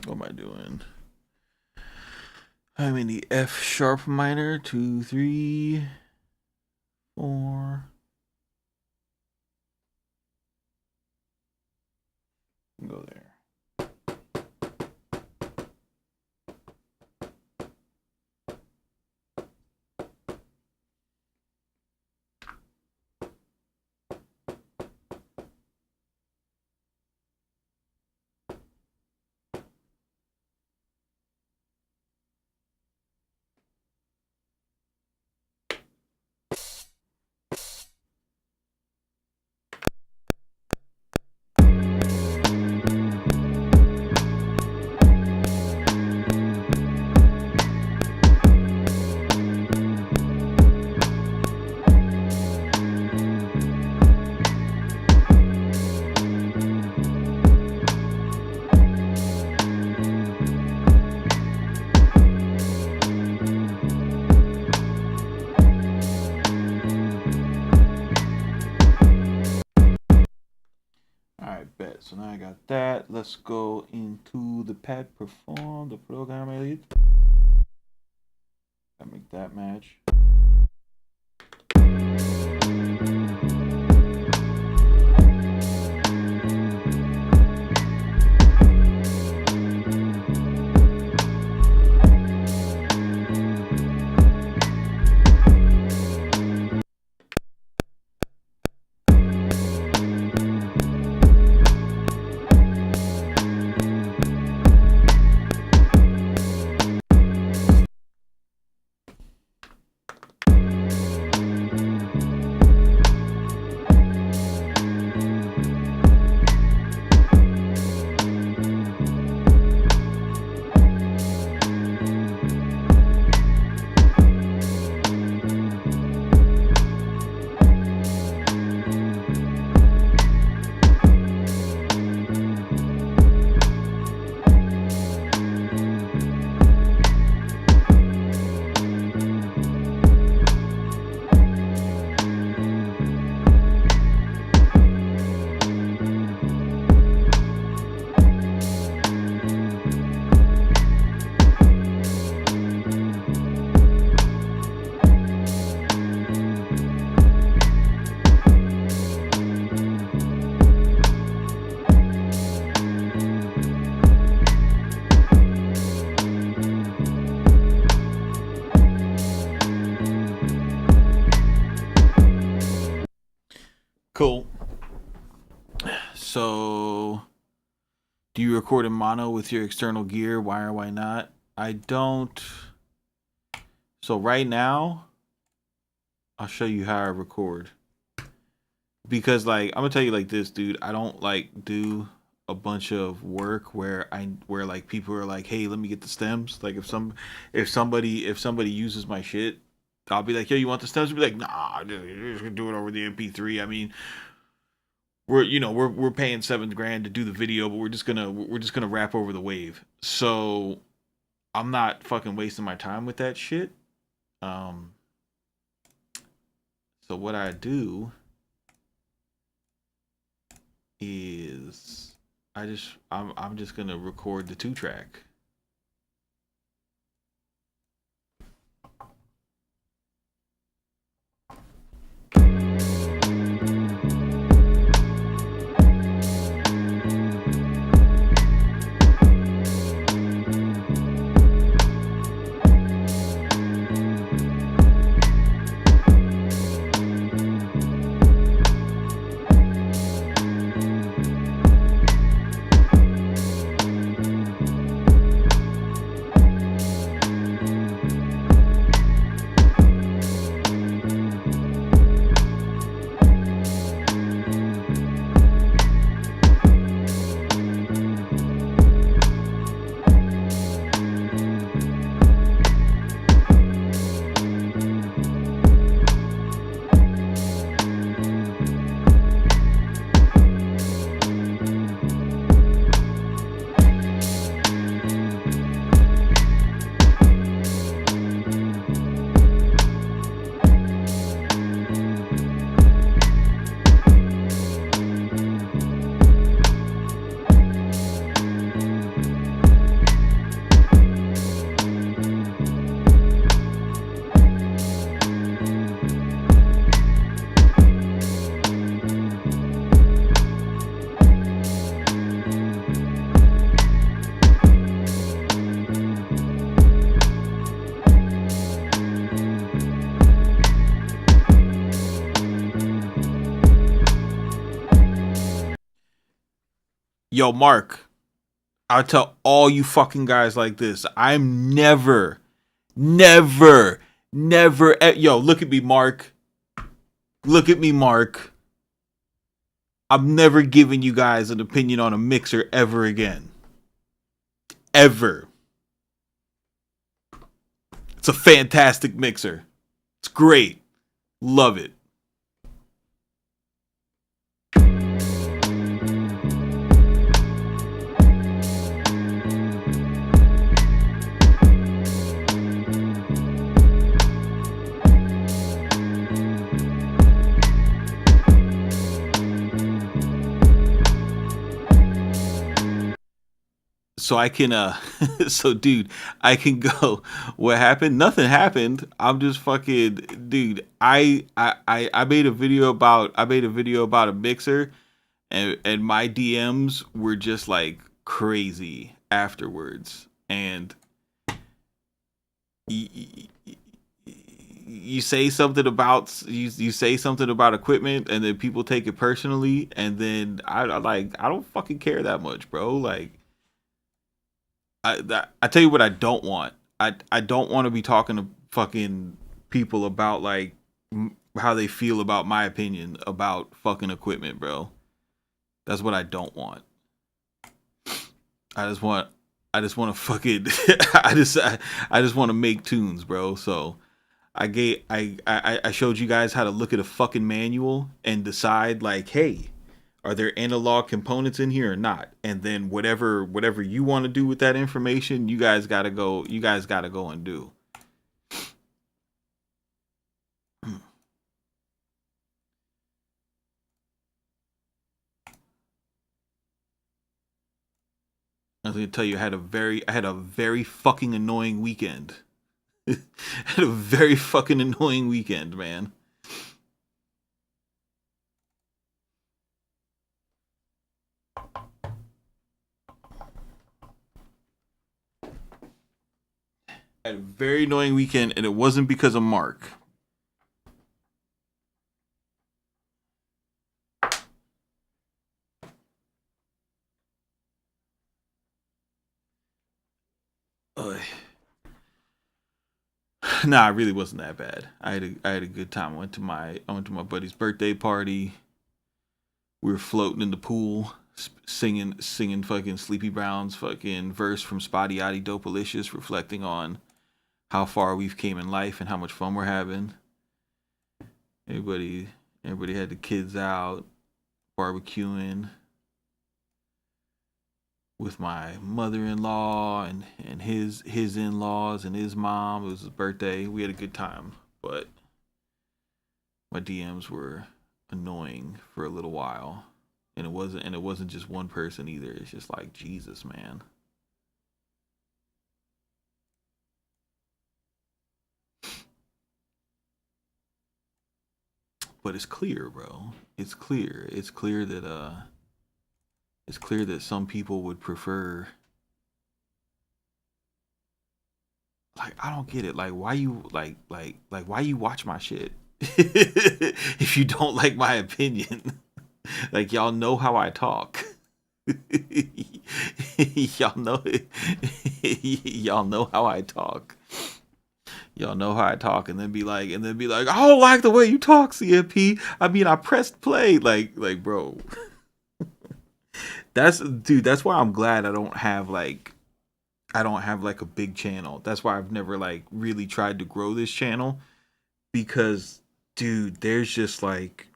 What am I doing? I'm in the F sharp minor, 2, 3, 4. Go there. So now I got that. Let's go into the pad perform, the program I lead. I make that match. Cool. So, do you record in mono with your external gear? Why or why not? I don't. So right now, I'll show you how I record. Because like, I'm gonna tell you like this, dude. I don't like do a bunch of work where like people are like, hey, let me get the stems. Like if somebody uses my shit, I'll be like, yo, you want the stems? I'll be like, nah, you're just gonna do it over the MP3. I mean, we're paying $7,000 to do the video, but we're just gonna rap over the wave. So I'm not fucking wasting my time with that shit. So what I do is I'm just gonna record the 2-track. Yo, Mark, I'll tell all you fucking guys like this. I'm never, never, never. Yo, look at me, Mark. Look at me, Mark. I'm never giving you guys an opinion on a mixer ever again. Ever. It's a fantastic mixer. It's great. Love it. So I can so dude, I can go, what happened? Nothing happened. I'm just fucking dude. I made a video about a mixer, and my DMs were just like crazy afterwards. And you say something about you say something about equipment, and then people take it personally, and then I don't fucking care that much, bro. Like, I tell you what I don't want. I don't want to be talking to fucking people about like how they feel about my opinion about fucking equipment, bro. That's what I don't want. I just want to fucking I just want to make tunes, bro. So I showed you guys how to look at a fucking manual and decide like, hey, are there analog components in here or not? And then whatever you want to do with that information, you guys gotta go and do. I was gonna tell you, I had a very fucking annoying weekend. I had a very fucking annoying weekend, man. I had a very annoying weekend, and it wasn't because of Mark. Nah, it really wasn't that bad. I had a good time. I went to my buddy's birthday party. We were floating in the pool, singing fucking Sleepy Brown's fucking verse from Spotty Yachty Dopalicious, reflecting on how far we've came in life and how much fun we're having. Everybody had the kids out barbecuing with my mother-in-law and his in-laws and his mom. It was his birthday. We had a good time, but my DMs were annoying for a little while, and it wasn't just one person either. It's just like, Jesus, man. But it's clear, bro. It's clear that some people would prefer, like, I don't get it. Like, why you why you watch my shit if you don't like my opinion? Like, y'all know how I talk. y'all know how I talk. Y'all know how I talk, and then be like, I don't like the way you talk, CMP. I mean, I pressed play, like, bro. That's why I'm glad I don't have like a big channel. That's why I've never like really tried to grow this channel, because dude, there's just like,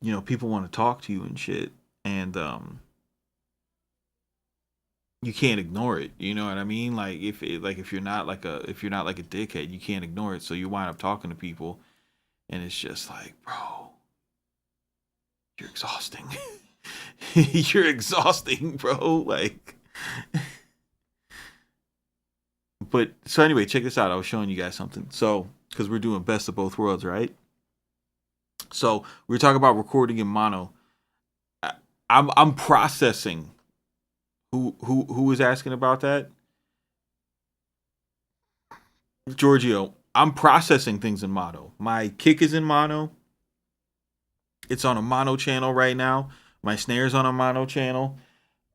you know, people want to talk to you and shit, and you can't ignore it. You know what I mean? Like, if you're not like a dickhead, you can't ignore it. So you wind up talking to people, and it's just like, bro, you're exhausting. You're exhausting, bro. Like, but so anyway, check this out. I was showing you guys something. So, because we're doing best of both worlds, right? So we were talking about recording in mono. I'm processing. Who was asking about that? Giorgio. I'm processing things in mono. My kick is in mono. It's on a mono channel right now. My snare's on a mono channel.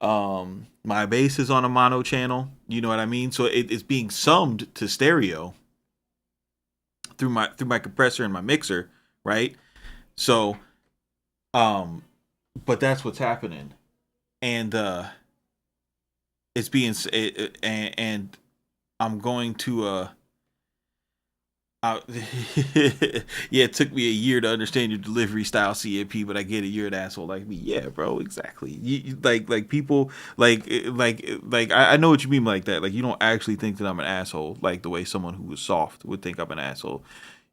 My bass is on a mono channel. You know what I mean? So it's being summed to stereo through my compressor and my mixer, right? So, but that's what's happening, and it's being and I'm going to yeah, it took me a year to understand your delivery style, CMP, but I get it. You're an asshole like me. Yeah, bro, exactly. You like people I know what you mean like that. Like, you don't actually think that I'm an asshole, like the way someone who was soft would think I'm an asshole.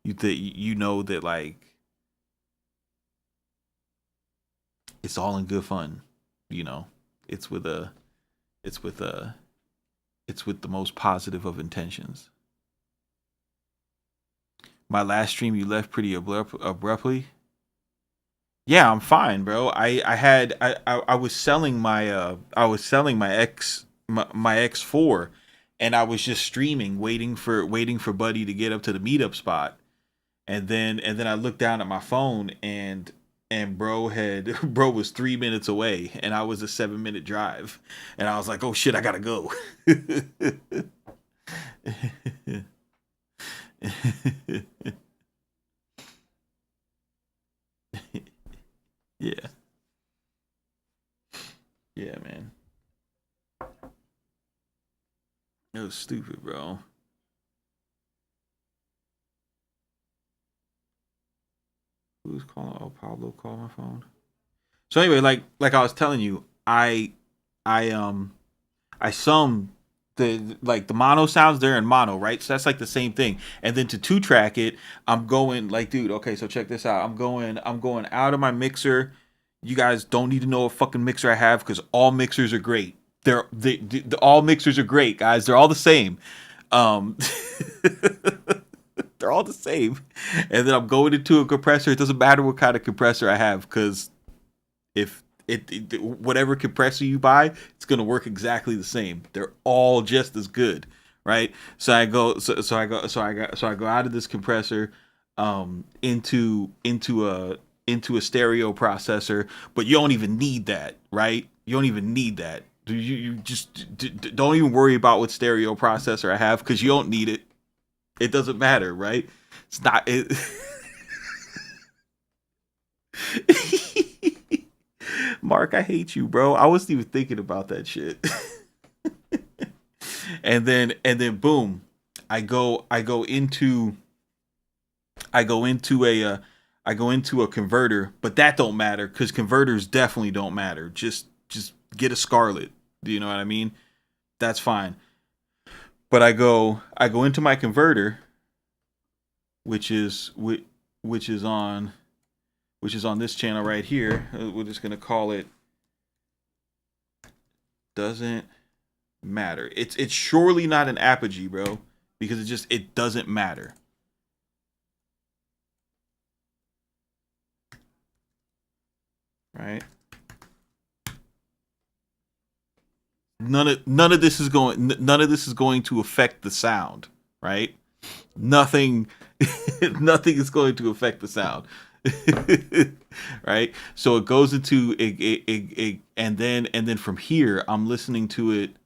You know that, like, it's all in good fun. You know, it's with a it's with a it's with the most positive of intentions. My last stream, you left pretty abruptly. Yeah, I'm fine, bro. I was selling my my X4, and I was just streaming, waiting for Buddy to get up to the meetup spot, and then I looked down at my phone, and bro was 3 minutes away, and I was a 7 minute drive, and I was like, oh shit, I gotta go. Yeah. Yeah, man. It was stupid, bro. Who's calling? Oh, Pablo called my phone. So anyway, like I was telling you, I I sum the mono sounds there in mono, right? So that's like the same thing. And then to 2-track it, I'm going like, dude, okay, so check this out. I'm going out of my mixer. You guys don't need to know what fucking mixer I have, because all mixers are great. All mixers are great, guys. They're all the same. They're all the same. And then I'm going into a compressor. It doesn't matter what kind of compressor I have, because if whatever compressor you buy, it's gonna work exactly the same. They're all just as good, right? So I go out of this compressor into a stereo processor, but you don't even need that, right? You don't even need that. You just don't even worry about what stereo processor I have, because you don't need it. It doesn't matter, right? It's not it. Mark, I hate you, bro. I wasn't even thinking about that shit. and then boom, I go into a converter, but that don't matter, because converters definitely don't matter. Just get a Scarlett. Do you know what I mean? That's fine. But I go into my converter, which is on this channel right here. We're just gonna call it doesn't matter. It's surely not an apogee, bro, because it doesn't matter. Right? None of this is going to affect the sound, right? Nothing is going to affect the sound. Right? So it goes into and then from here I'm listening to it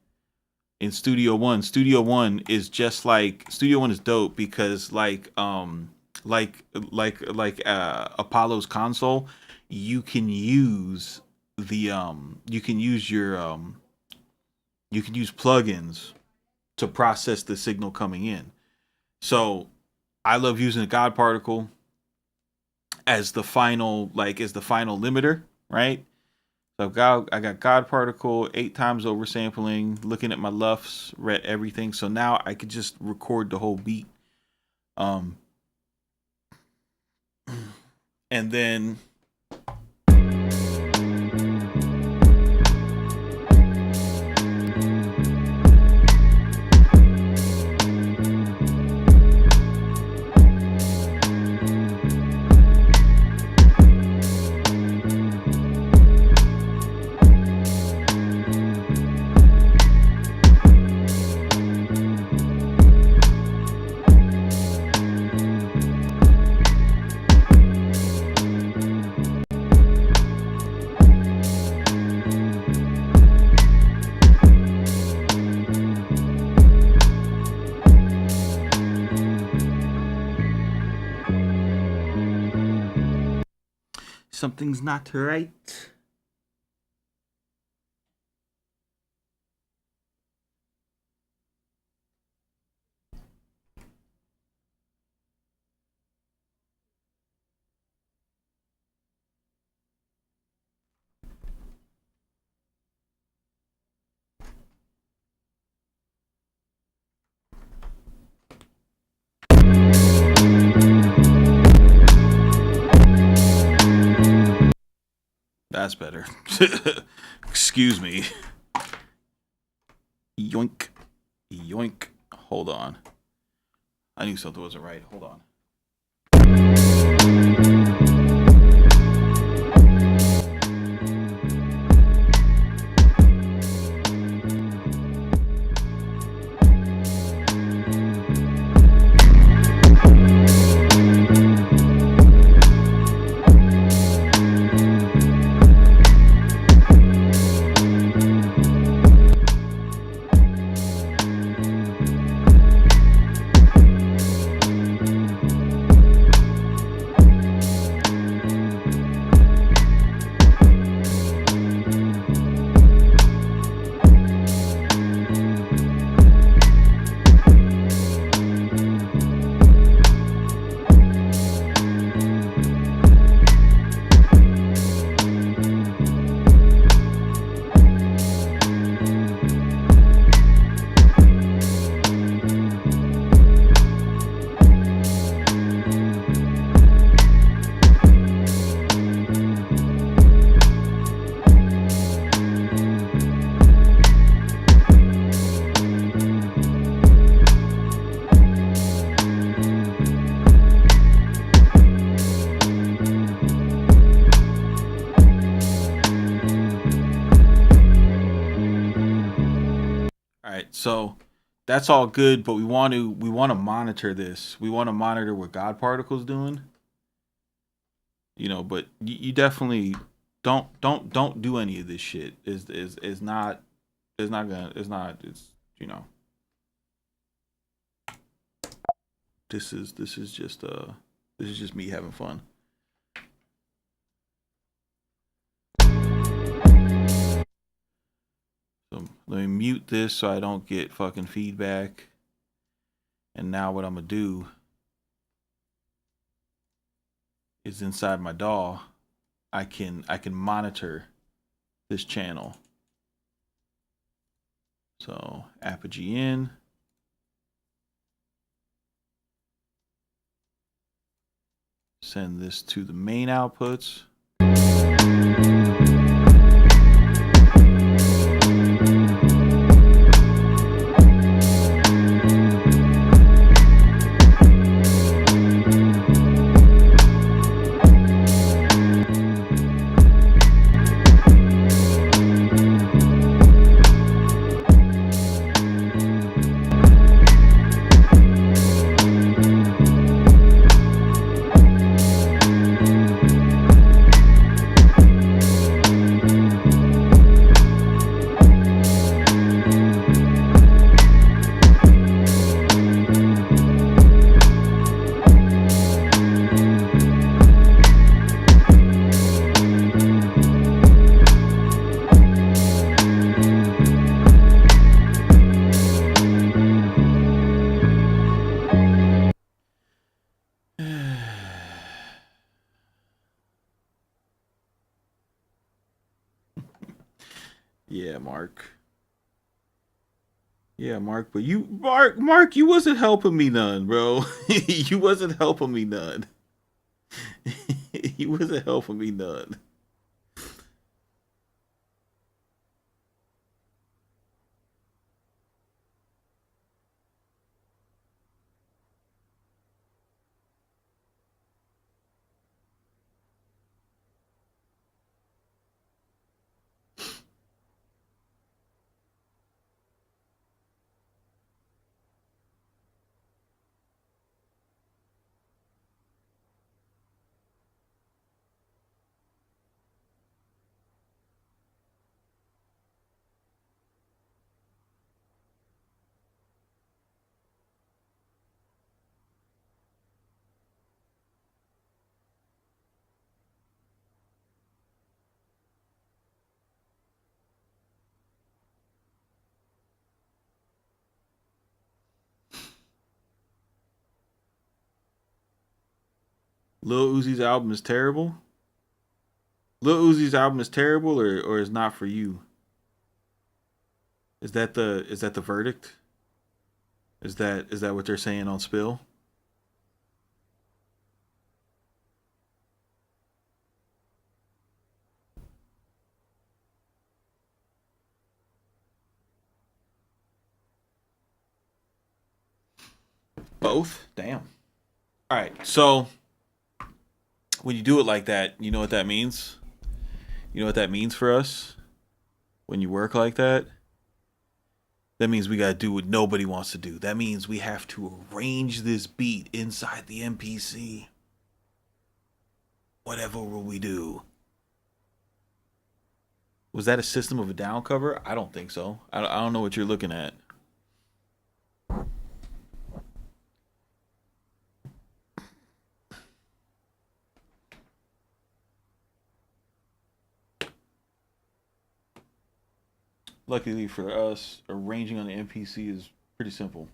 in Studio One. Studio One is just like Studio One is dope, because like Apollo's console, you can use plugins to process the signal coming in. So I love using a God particle as the final limiter, right? So I got God particle, 8 times oversampling, looking at my LUFS, read everything. So now I could just record the whole beat. And then Something's not right. That's better. Excuse me. Yoink. Yoink. Hold on. I knew something wasn't right. Hold on. So that's all good, but we want to monitor this. We want to monitor what God Particle's doing. You know, but you definitely don't do any of this shit. Is not it's you know. This is just me having fun. So let me mute this so I don't get fucking feedback. And now what I'm gonna do is inside my DAW, I can monitor this channel. So Apogee in. Send this to the main outputs. Yeah, Mark. Yeah, Mark, but Mark, you wasn't helping me none, bro. You wasn't helping me none. You wasn't helping me none. Lil Uzi's album is terrible. Lil Uzi's album is terrible, or is not for you. Is that the verdict? Is that what they're saying on Spill? Both? Damn. All right. So when you do it like that, you know what that means? You know what that means for us? When you work like that? That means we gotta do what nobody wants to do. That means we have to arrange this beat inside the MPC. Whatever will we do? Was that a System of a Down cover? I don't think so. I don't know what you're looking at. Luckily for us, arranging on the MPC is pretty simple.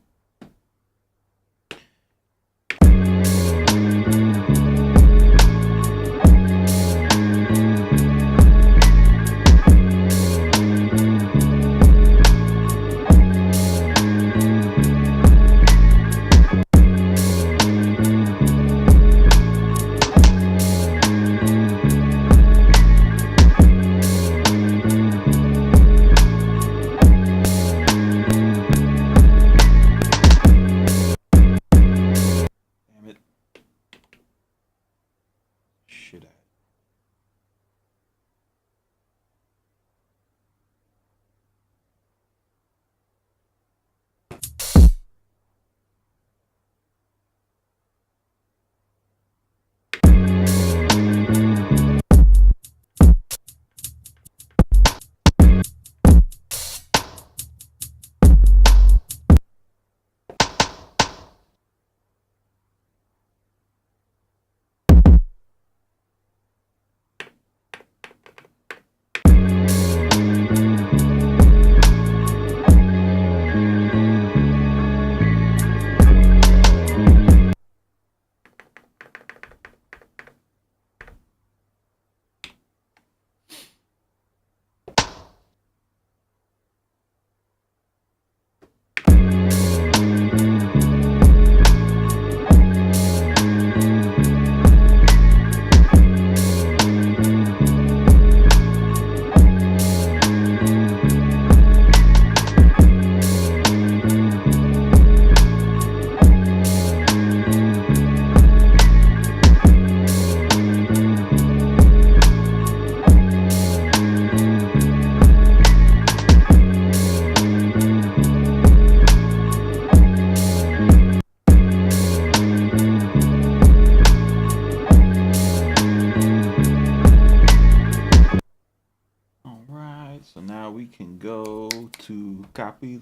Copy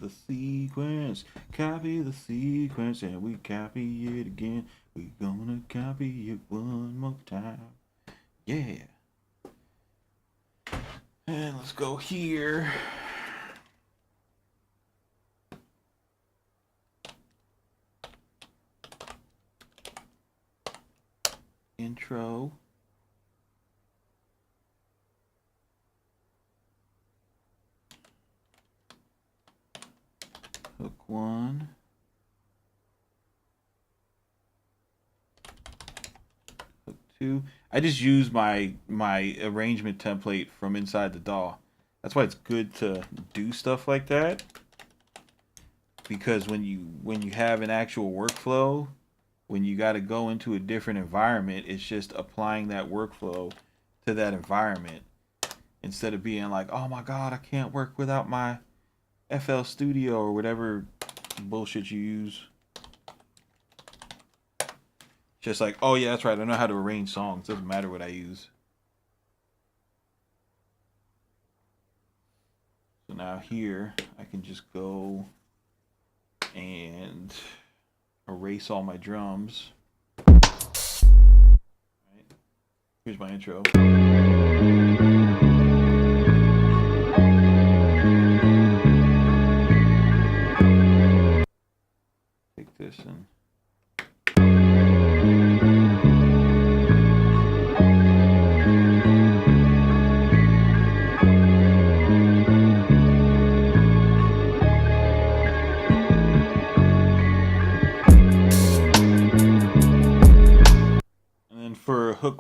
the sequence, and we copy it again. We gonna copy it one more time. Yeah. And let's go here. Intro. Hook 1. Hook 2. I just use my arrangement template from inside the DAW. That's why it's good to do stuff like that. Because when you have an actual workflow, when you got to go into a different environment, it's just applying that workflow to that environment instead of being like, oh my God, I can't work without my FL Studio or whatever bullshit you use. Just like, oh yeah, that's right, I know how to arrange songs. Doesn't matter what I use. So now here, I can just go and erase all my drums. Right. Here's my intro. Take this and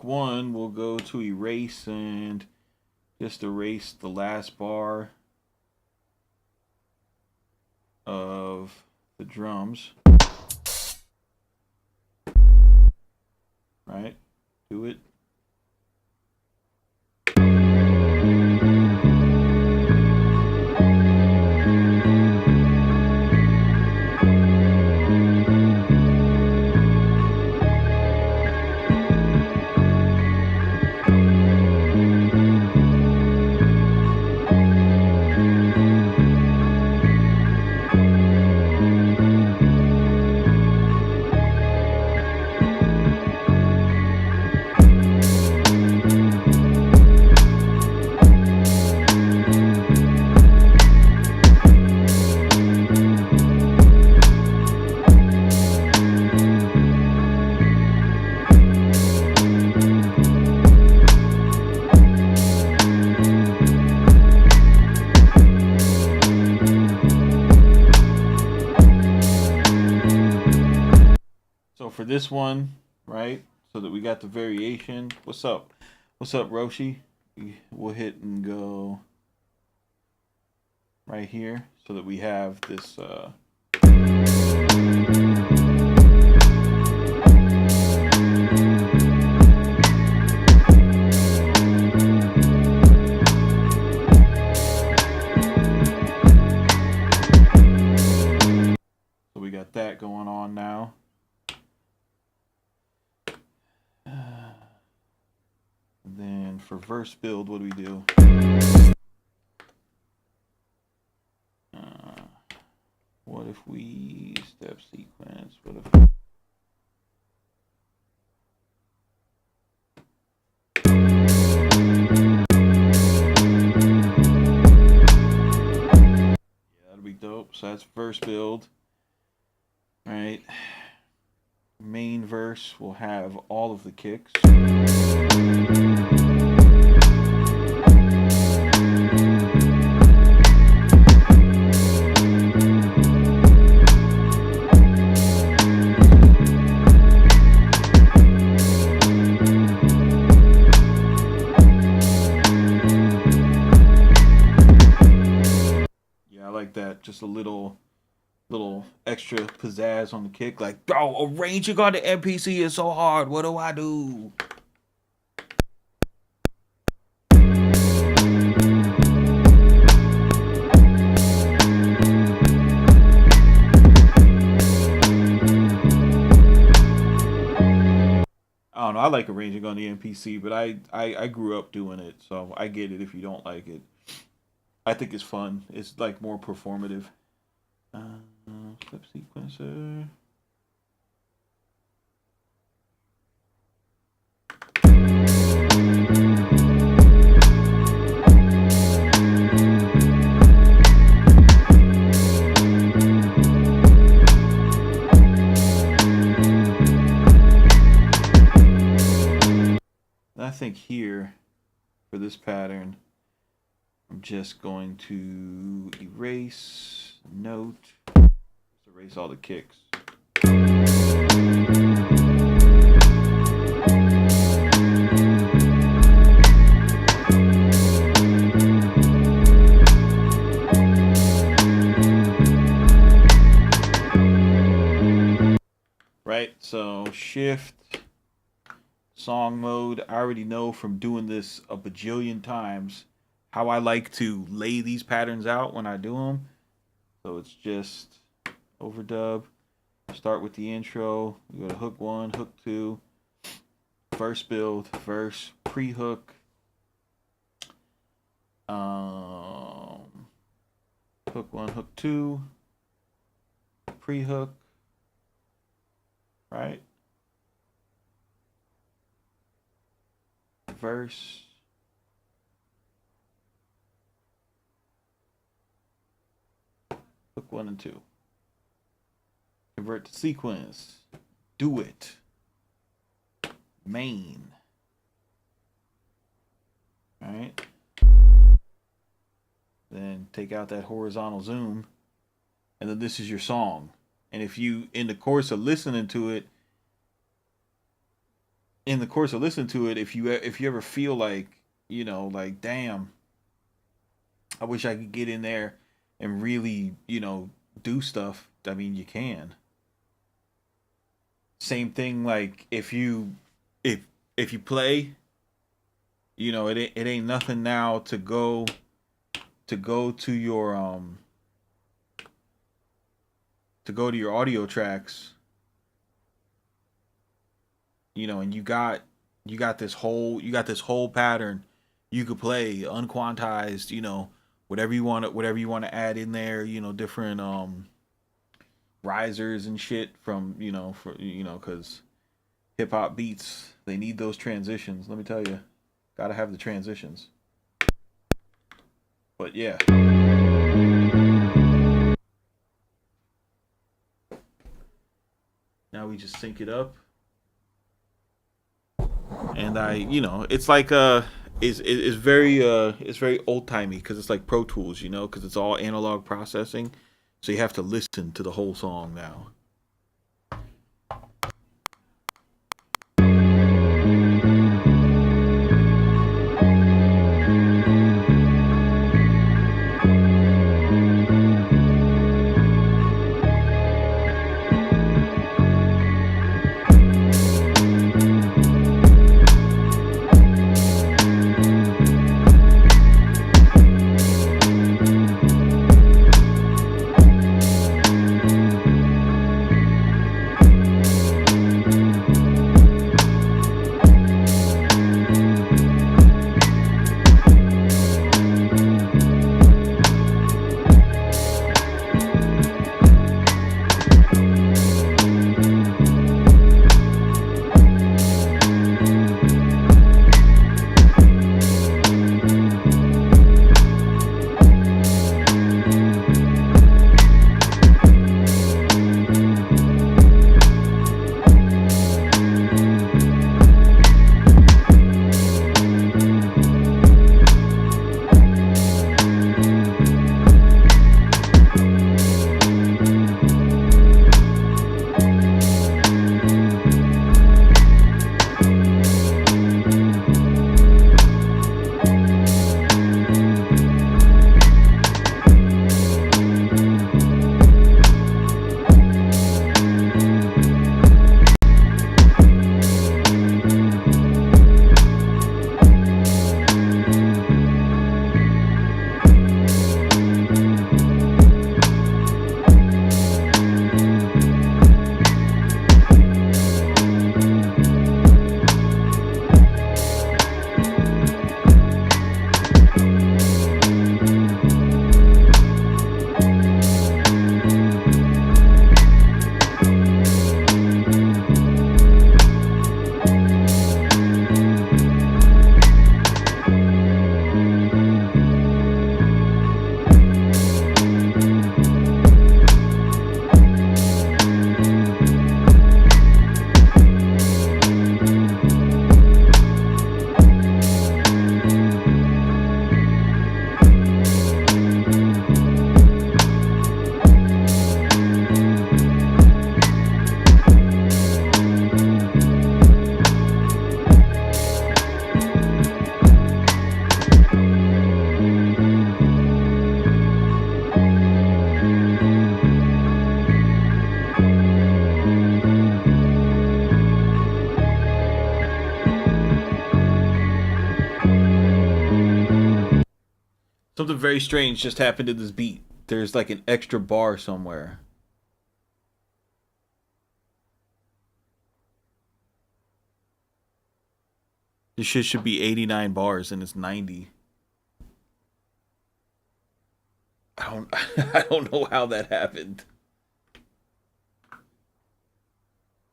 1, we'll go to erase and just erase the last bar of the drums. Right? Do it. For this one, right, so that we got the variation. What's up? What's up, Roshi? We'll hit and go right here so that we have this. So we got that going on now. Then for verse build, what do we do? What if we step sequence? What if? Yeah, that'll be dope. So that's verse build. All right. Main verse will have all of the kicks. Yeah, I like that. Just a little extra pizzazz on the kick. Like, bro, arranging on the MPC is so hard. What do I do? I don't know. I like arranging on the MPC, but I grew up doing it, so I get it if you don't like it. I think it's fun. It's like more performative. Step sequencer. I think here for this pattern, I'm just going to erase note. Erase all the kicks. Right, so shift, song mode. I already know from doing this a bajillion times how I like to lay these patterns out when I do them. So it's just overdub, start with the intro, we go to hook 1, hook 2, verse build, verse, pre-hook, hook 1, hook 2, pre-hook, right, verse, hook 1 and 2. Convert to sequence. Do it. Main. All right. Then take out that horizontal zoom. And then this is your song. And if you, in the course of listening to it, in the course of listening to it, if you ever feel like, like, damn, I wish I could get in there and really, do stuff. I mean, you can. Same thing, like if you play, it ain't nothing now to go to your audio tracks, and you got this whole pattern you could play unquantized, whatever you want to add in there, different risers and shit from, cuz hip hop beats, they need those transitions. Let me tell you, got to have the transitions. But yeah. Now we just sync it up. And it's like it's very old timey because it's like Pro Tools, because it's all analog processing, so you have to listen to the whole song now. Something very strange just happened to this beat. There's like an extra bar somewhere. This shit should be 89 bars and it's 90. I don't I don't know how that happened.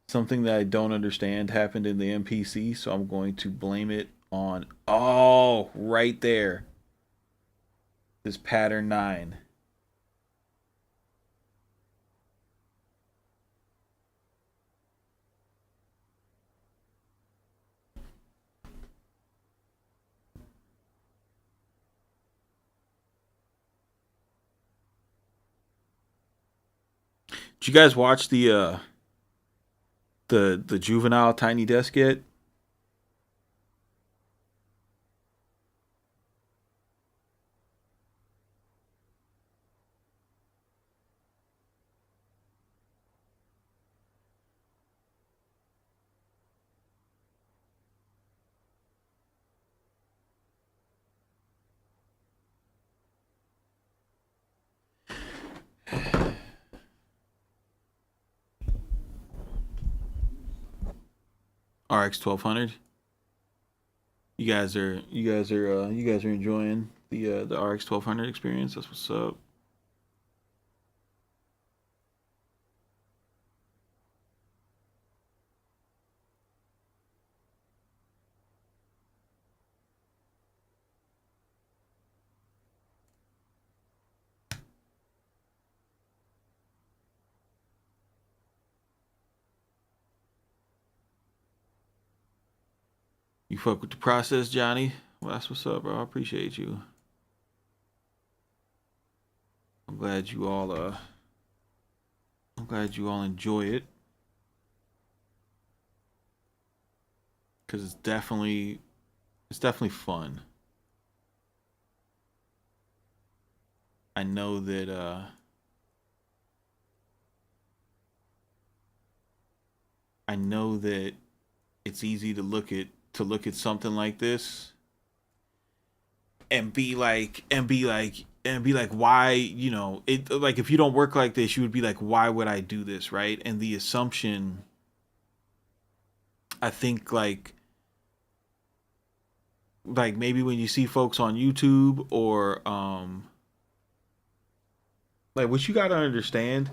Something that I don't understand happened in the MPC, so I'm going to blame it on, oh, right there. This pattern 9. Did you guys watch the Juvenile Tiny Desk yet? RX 1200. You guys are enjoying the RX 1200 experience. That's what's up. You fuck with the process, Johnny. Well, that's what's up, bro. I appreciate you. I'm glad you all I'm glad you all enjoy it, because it's definitely fun. I know that I know that it's easy to look at something like this and be like why, it, like, if you don't work like this, you would be like, why would I do this, right? And the assumption, I think, like maybe when you see folks on YouTube, or like, what you got to understand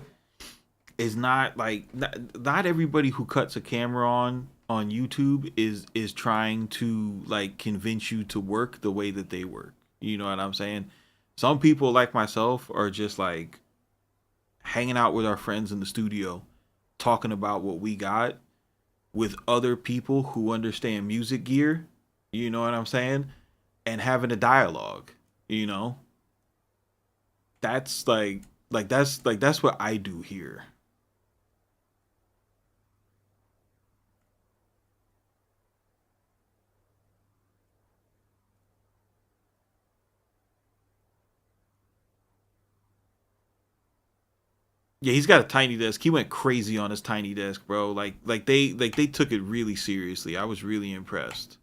is not everybody who cuts a camera on YouTube is trying to, like, convince you to work the way that they work. You know what I'm saying? Some people, like myself, are just like hanging out with our friends in the studio, talking about what we got with other people who understand music gear. You know what I'm saying? And having a dialogue. You know, that's that's what I do here. Yeah, he's got a tiny desk. He went crazy on his tiny desk, bro. Like they took it really seriously. I was really impressed.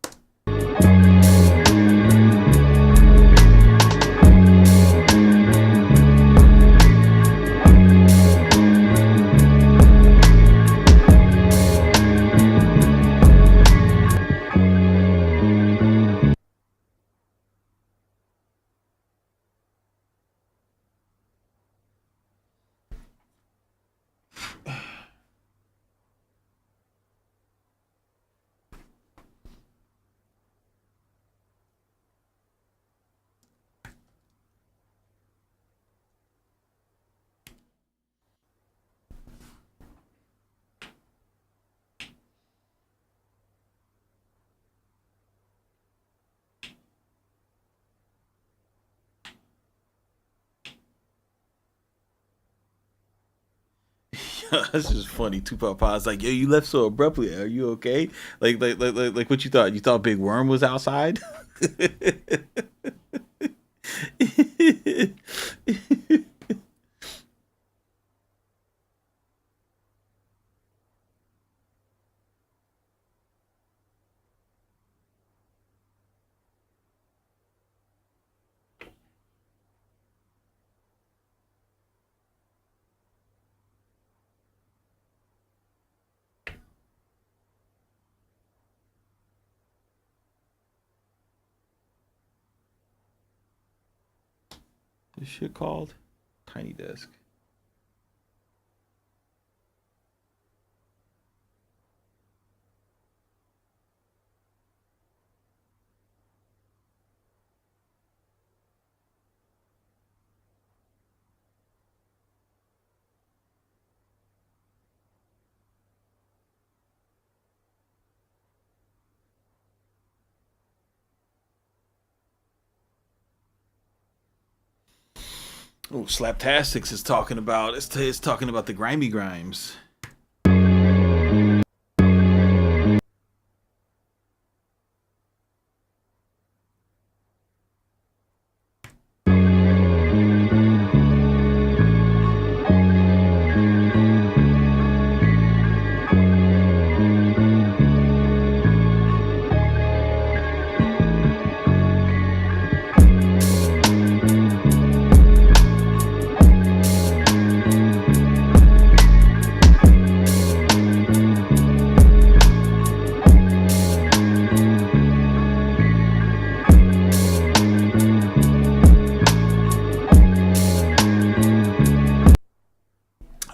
That's just funny. Tupac Pa's like, yo, you left so abruptly. Are you okay? Like what you thought? You thought Big Worm was outside? This shit called Tiny Desk. Oh, Slaptastics is talking about it's talking about the grimy grimes.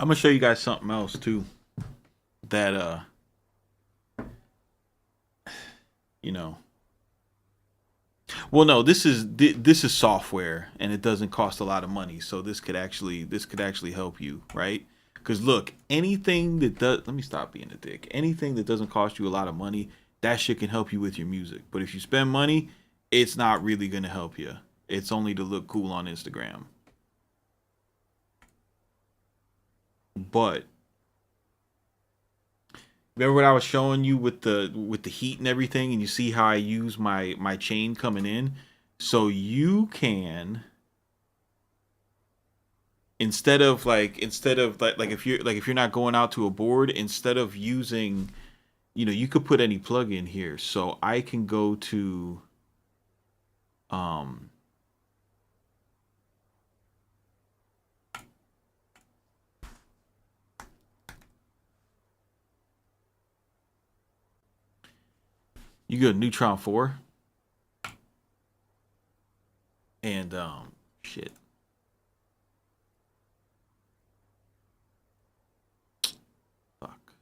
I'm gonna show you guys something else too. That you know. Well, no, this is software, and it doesn't cost a lot of money, so this could actually help you, right? Because look, anything that does, let me stop being a dick. Anything that doesn't cost you a lot of money, that shit can help you with your music. But if you spend money, it's not really gonna help you. It's only to look cool on Instagram. But remember what I was showing you with the heat and everything, and you see how I use my chain coming in. So you can, instead of like if you're not going out to a board, instead of using, you could put any plug in here. So I can go to um you go to Neutron 4 and shit. Fuck.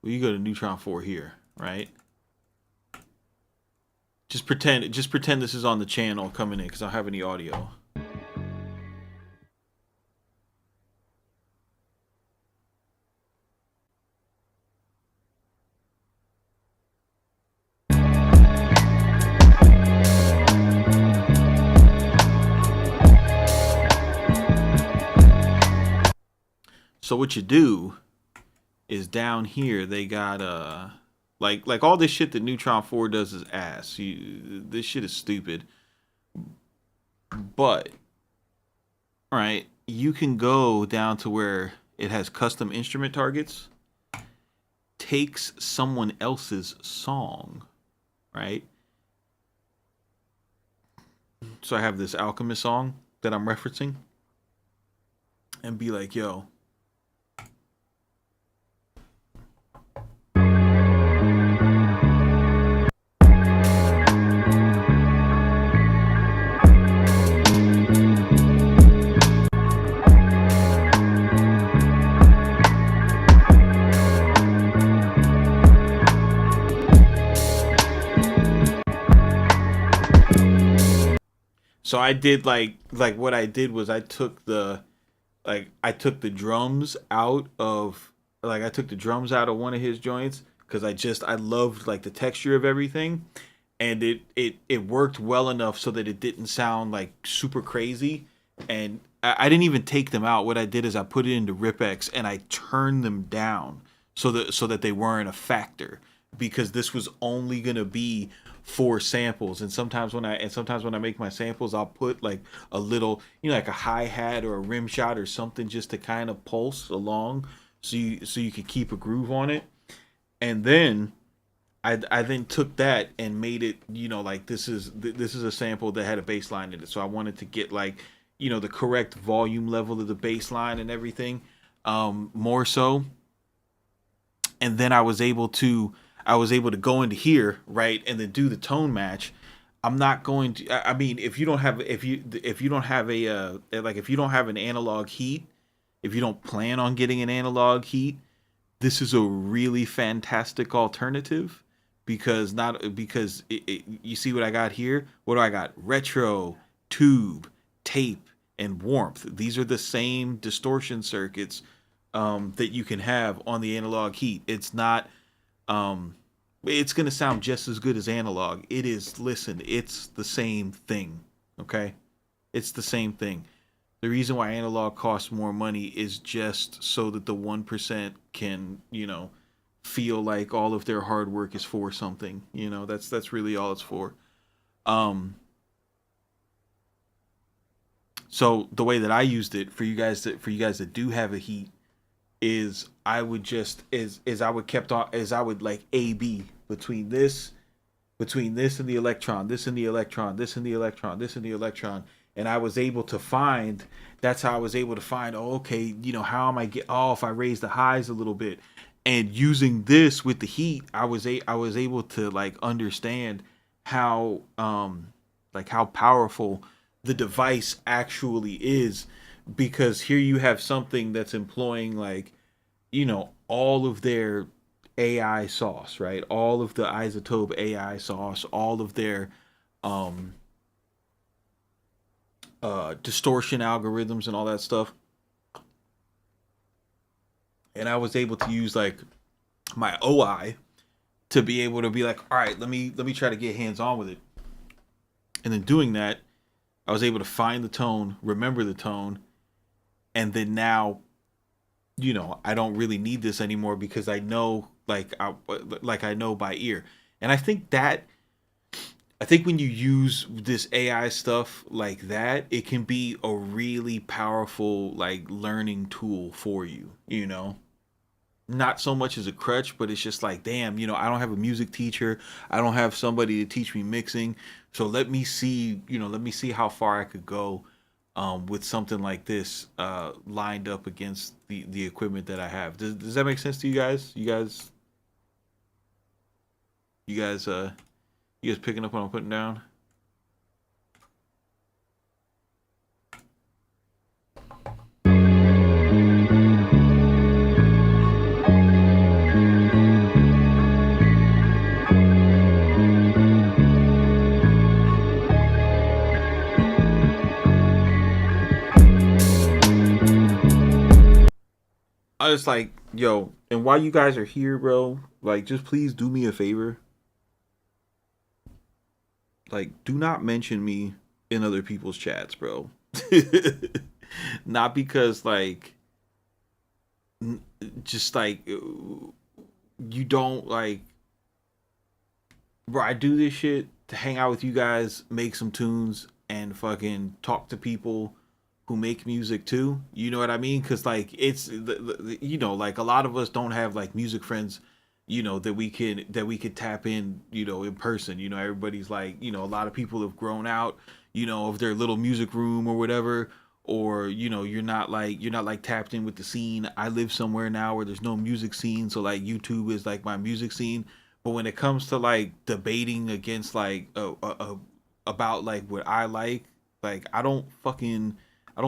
Well, you go to Neutron 4 here, right? Just pretend this is on the channel coming in because I don't have any audio. So what you do is down here they got like all this shit that Neutron 4 does is ass. This shit is stupid. But right, you can go down to where it has custom instrument targets, takes someone else's song, right? So I have this Alchemist song that I'm referencing and be like, yo, so I did like what I did was I took the drums out of one of his joints because I loved like the texture of everything, and it worked well enough so that it didn't sound like super crazy, and I didn't even take them out. What I did is I put it into RipX and I turned them down so that they weren't a factor, because this was only gonna be for samples. And sometimes when I make my samples, I'll put like a little, like a hi-hat or a rim shot or something just to kind of pulse along so you could keep a groove on it. And then I then took that and made it, like this is a sample that had a bass line in it. So I wanted to get like, the correct volume level of the bass line and everything, more so. And then I was able to go into here, right, and then do the tone match. I'm not going to. I mean, if you don't have an analog heat, if you don't plan on getting an analog heat, this is a really fantastic alternative, because you see what I got here. What do I got? Retro, tube, tape, and warmth. These are the same distortion circuits that you can have on the analog heat. It's not. It's gonna sound just as good as analog. It is. Listen, it's the same thing. Okay, it's the same thing. The reason why analog costs more money is just so that the 1% can, feel like all of their hard work is for something. That's really all it's for. So the way that I used it for you guys that do have a heat is I would like A/B between this and the electron, this and the electron, this and the electron, this and the electron. And I was able to find, that's how I was able to find, oh, okay, how am I if I raise the highs a little bit. And using this with the heat, I was able to like understand how how powerful the device actually is, because here you have something that's employing like, all of their AI sauce, right? All of the isotope AI sauce, all of their um distortion algorithms and all that stuff. And I was able to use like my OI to be able to be like, all right, let me try to get hands on with it. And then doing that, I was able to find the tone, remember the tone, and then now, I don't really need this anymore because I know I know by ear. And I think when you use this AI stuff like that, it can be a really powerful like learning tool for you, Not so much as a crutch, but it's just like, damn, I don't have a music teacher. I don't have somebody to teach me mixing. So let me see how far I could go with something like this lined up against the equipment that I have. Does that make sense to you guys? You guys picking up what I'm putting down? I was like, yo, and while you guys are here, bro, like, just please do me a favor. Like, do not mention me in other people's chats, bro. Not because, like, just like, you don't, like, bro, I do this shit to hang out with you guys, make some tunes, and fucking talk to people who make music too. You know what I mean? Because like it's like a lot of us don't have like music friends, that we could tap in, in person. Everybody's like, a lot of people have grown out, of their little music room or whatever. Or you're not like tapped in with the scene. I live somewhere now where there's no music scene, so like YouTube is like my music scene. But when it comes to like debating against like about like what I like I don't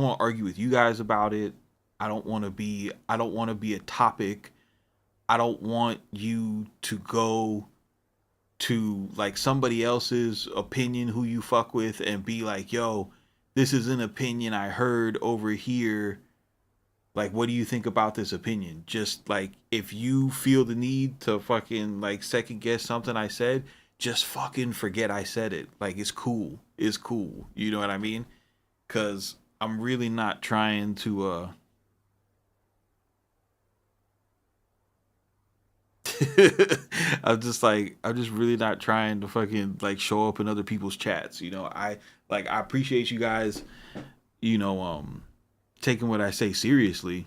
want to argue with you guys about it. I don't want to be a topic. I don't want you to go to like somebody else's opinion who you fuck with and be like, "Yo, this is an opinion I heard over here. Like, what do you think about this opinion?" Just like if you feel the need to fucking like second guess something I said, just fucking forget I said it. Like, it's cool. It's cool. You know what I mean? Cuz I'm really not trying to I'm just really not trying to fucking like show up in other people's chats. I appreciate you guys, you know, taking what I say seriously.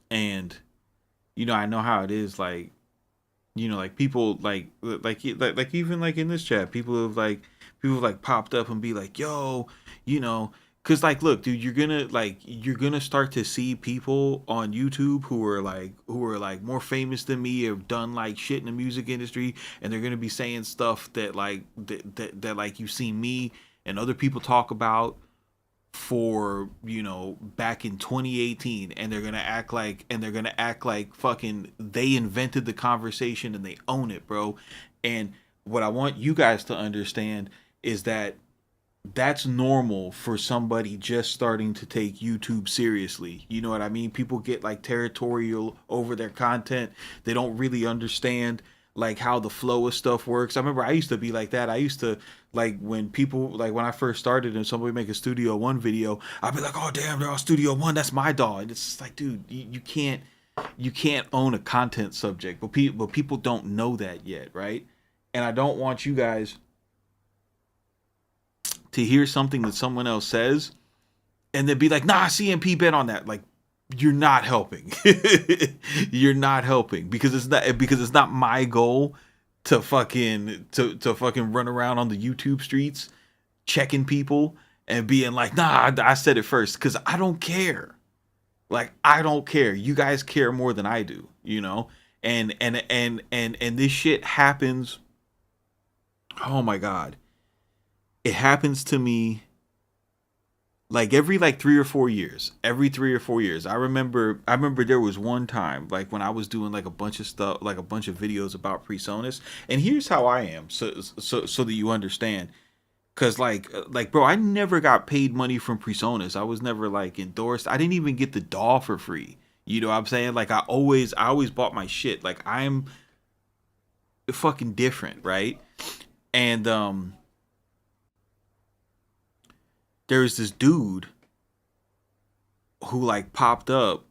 And I know how it is, like, like people like even like in this chat, people have popped up and be like, yo, you know because like, look, dude, you're gonna start to see people on YouTube who are like more famous than me, have done like shit in the music industry, and they're gonna be saying stuff that like you've seen me and other people talk about for back in 2018, and they're gonna act like fucking they invented the conversation and they own it, bro. And what I want you guys to understand is that that's normal for somebody just starting to take YouTube seriously. You know what I mean? People get like territorial over their content. They don't really understand like how the flow of stuff works. I remember I used to be like that. I used to like when I first started and somebody make a Studio One video, I'd be like, "Oh damn, they're on Studio One. That's my dog." And it's just like, dude, you can't own a content subject, but people don't know that yet, right? And I don't want you guys to hear something that someone else says and then be like, "Nah, CMP bet on that." Like, you're not helping. You're not helping because it's not my goal to fucking run around on the YouTube streets checking people and being like, "Nah, I said it first," because I don't care. Like, I don't care. You guys care more than I do, and this shit happens. Oh my god. it happens to me like every like 3 or 4 years. Every 3 or 4 years. I remember there was one time like when I was doing like a bunch of stuff, like a bunch of videos about PreSonus. And here's how I am, so that you understand. Cause like bro, I never got paid money from PreSonus. I was never like endorsed. I didn't even get the DAW for free. You know what I'm saying? Like I always bought my shit. Like I'm fucking different, right? And there was this dude who like popped up,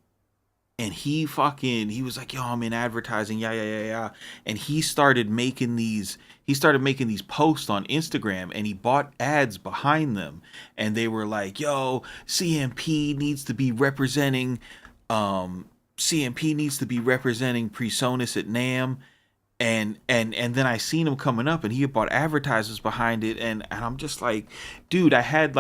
and he was like, yo, I'm in advertising, yeah, yeah, yeah, yeah. And he started making these posts on Instagram, and he bought ads behind them, and they were like, yo, um CMP needs to be representing PreSonus at NAMM. And then I seen him coming up, and he had bought advertisers behind it, and I'm just like, dude, I had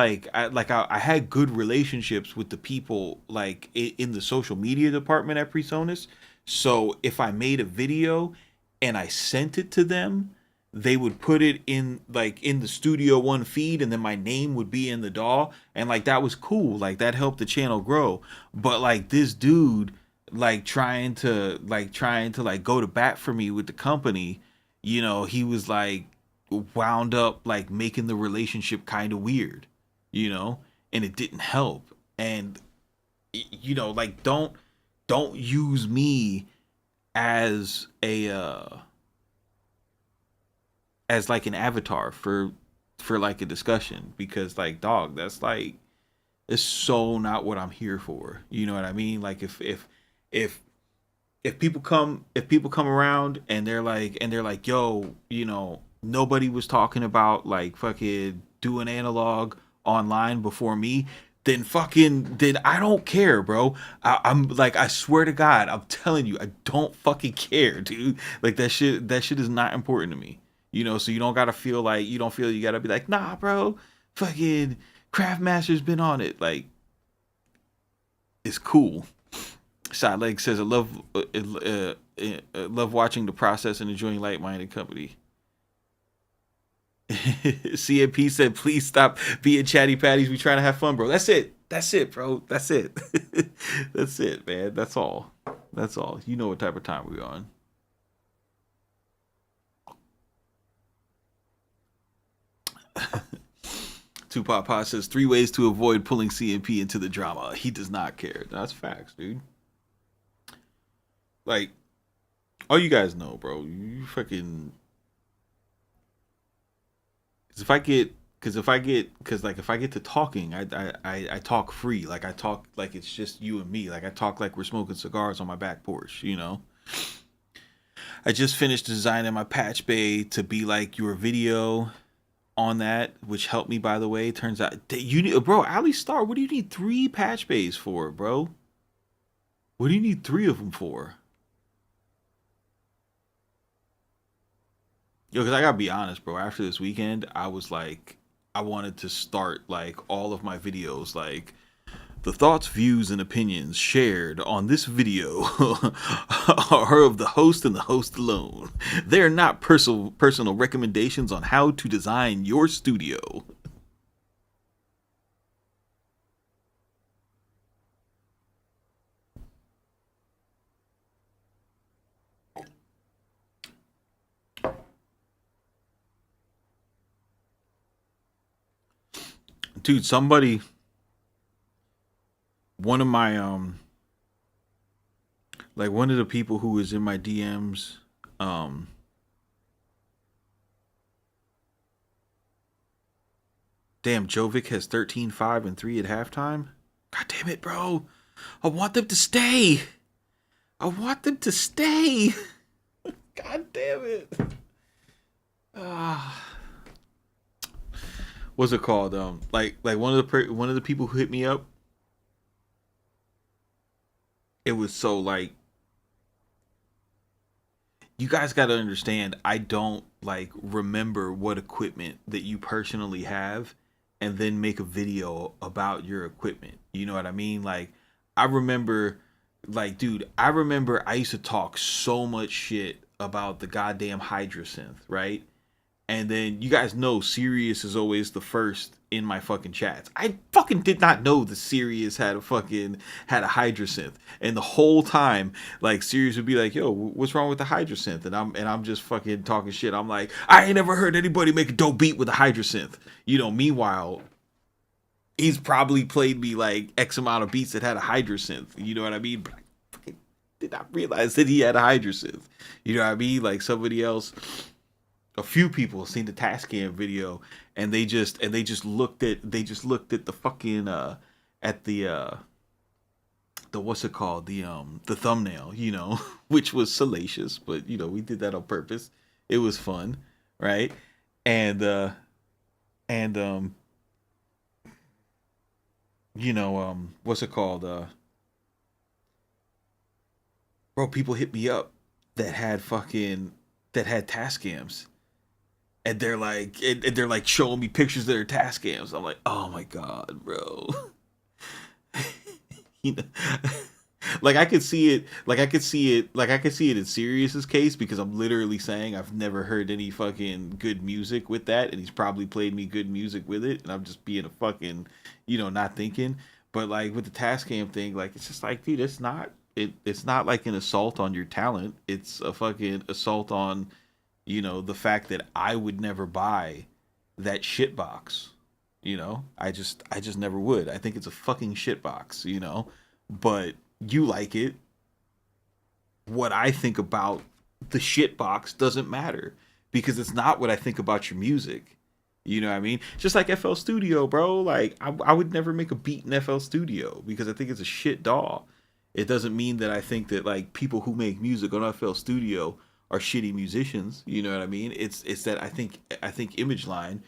good relationships with the people like in the social media department at PreSonus. So if I made a video and I sent it to them, they would put it in like in the Studio One feed, and then my name would be in the DAW, and like that was cool. Like that helped the channel grow. But like this dude like trying to like go to bat for me with the company, he was like wound up like making the relationship kind of weird, you know, and it didn't help. And like don't use me as a as like an avatar for like a discussion, because like dog, that's like, it's so not what I'm here for. You know what I mean? Like if if people come around and they're like, yo, nobody was talking about like fucking doing analog online before me, then I don't care, bro. I'm like, I swear to God, I'm telling you, I don't fucking care, dude. Like that shit is not important to me. So you don't feel you gotta be like, nah, bro, fucking Craftmaster's been on it. Like, it's cool. Shot Leg says, love watching the process and enjoying like-minded company. CMP said, please stop being chatty patties. We trying to have fun, bro. That's it. That's it, bro. That's it. That's it, man. That's all. That's all. You know what type of time we're on. Tupac Pa says 3 ways to avoid pulling CMP into the drama. He does not care. That's facts, dude. Like, all you guys know, bro. You fucking. If I get to talking, I talk free. Like, I talk like it's just you and me. Like, I talk like we're smoking cigars on my back porch. I just finished designing my patch bay to be like your video on that, which helped me, by the way. Turns out you need, bro, Ali Star, what do you need 3 patch bays for, bro? What do you need 3 of them for? Yo, because I gotta be honest, bro. After this weekend, I was like, I wanted to start like all of my videos like, the thoughts, views, and opinions shared on this video are of the host and the host alone. They are not personal recommendations on how to design your studio. Dude, one of my like one of the people who was in my DMs, damn, Jovic has 13-5 and 3 at halftime. God damn it, bro. I want them to stay. I want them to stay. God damn it. What's it called? Like one of the people who hit me up, it was so like, you guys got to understand, I don't like remember what equipment that you personally have and then make a video about your equipment. You know what I mean? Like, I remember, like, dude, I remember I used to talk so much shit about the goddamn Hydra synth, right? And then you guys know Sirius is always the first in my fucking chats. I fucking did not know the Sirius had a hydrosynth. And the whole time, like, Sirius would be like, "Yo, what's wrong with the hydrosynth?" And I'm just fucking talking shit. I'm like, "I ain't never heard anybody make a dope beat with a hydrosynth." You know, meanwhile, he's probably played me like X amount of beats that had a hydrosynth. You know what I mean? But I fucking did not realize that he had a hydrosynth. You know what I mean? Like, somebody else, a few people seen the Tascam video, and they just looked at the fucking at the what's it called, the thumbnail, you know, which was salacious, but you know, we did that on purpose. It was fun, right? And you know, what's it called, bro, people hit me up that had Tascams, and they're like showing me pictures of their Tascams. I'm like, oh my god, bro. You know, like I could see it in Sirius's case, because I'm literally saying I've never heard any fucking good music with that, and he's probably played me good music with it, and I'm just being a fucking, you know, not thinking. But like with the Tascam thing, like, it's just like, dude, it's not like an assault on your talent. It's a fucking assault on, you know, the fact that I would never buy that shit box. You know, I just never would. I think it's a fucking shit box, you know, but you like it. What I think about the shit box doesn't matter, because it's not what I think about your music. You know what I mean? Just like FL Studio, bro. Like, I would never make a beat in FL Studio because I think it's a shit DAW. It doesn't mean that I think that, like, people who make music on FL Studio are shitty musicians. You know what I mean? It's that I think ImageLine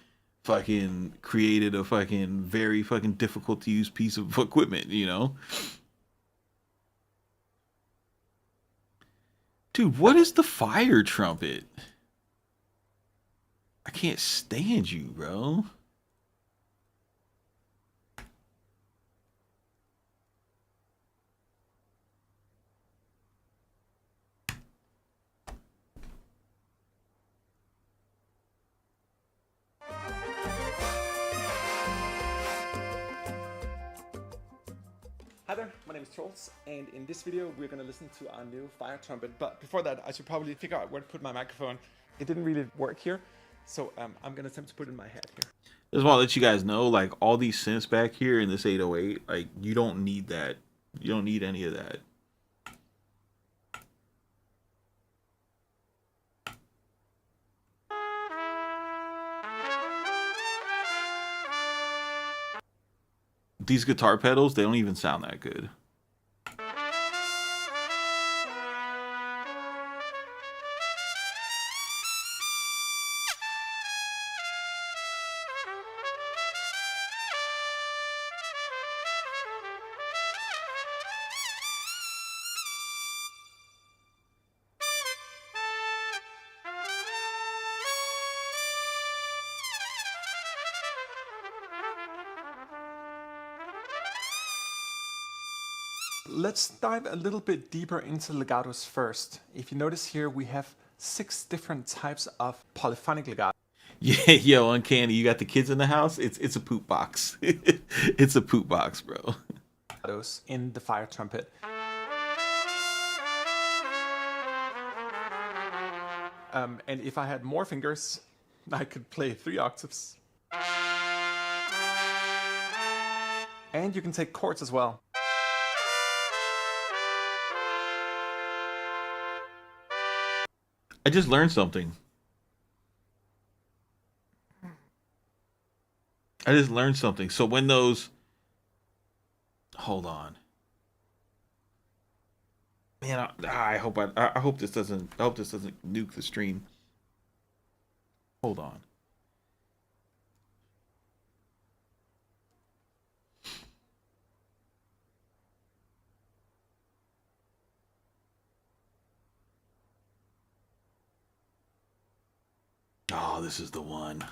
fucking created a fucking very fucking difficult to use piece of equipment, you know? Dude, what is the fire trumpet? I can't stand you, bro. Hi there, my name is Trolls, and in this video we're going to listen to our new fire trumpet. But before that, I should probably figure out where to put my microphone. It didn't really work here, so I'm going to attempt to put it in my head here. Just want to let you guys know, like, all these synths back here in this 808, like, you don't need that. You don't need any of that. These guitar pedals, they don't even sound that good. Let's dive a little bit deeper into legatos first. If you notice here, we have 6 different types of polyphonic legato. Yeah, yo, Uncanny, you got the kids in the house? It's a poop box. It's a poop box, bro. In the fire trumpet. And if I had more fingers, I could play 3 octaves. And you can take chords as well. I just learned something. So when those, hold on, man, I hope this doesn't nuke the stream. Hold on. Oh, this is the one.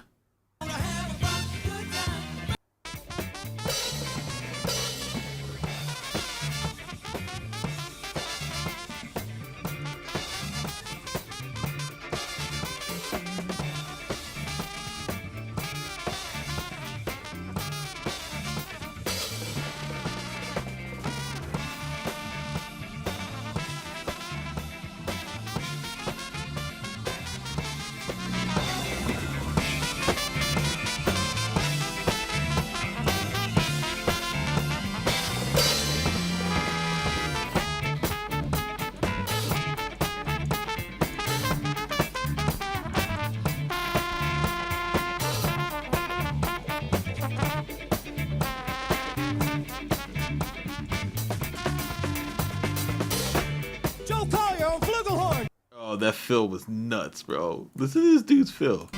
that fill was nuts, bro. Listen to this dude's fill.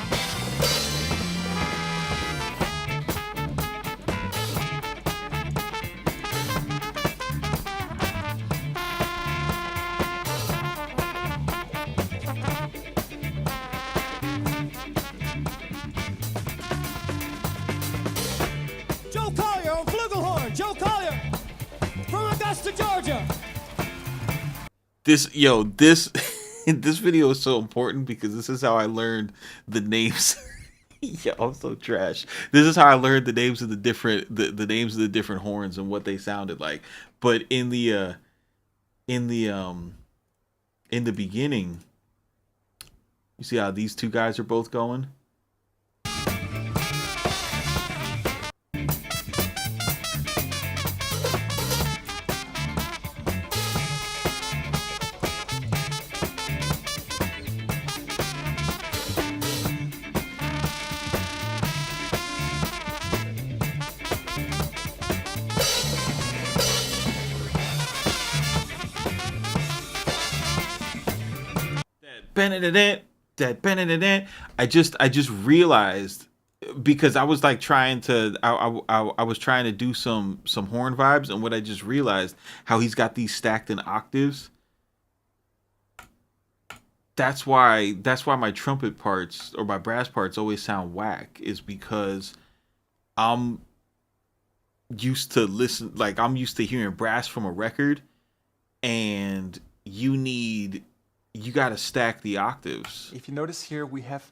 Joe Collier on flugelhorn. Joe Collier from Augusta, Georgia. This this video is so important because this is how I learned the names. Yo, I'm so trash. This is how I learned the names of the different the names of the different horns and what they sounded like. But in the beginning, you see how these two guys are both going? I just realized, because I was like trying to I was trying to do some horn vibes, and what I just realized, how he's got these stacked in octaves. That's why my trumpet parts or my brass parts always sound whack, is because I'm used to hearing brass from a record, and you got to stack the octaves. If you notice here, we have...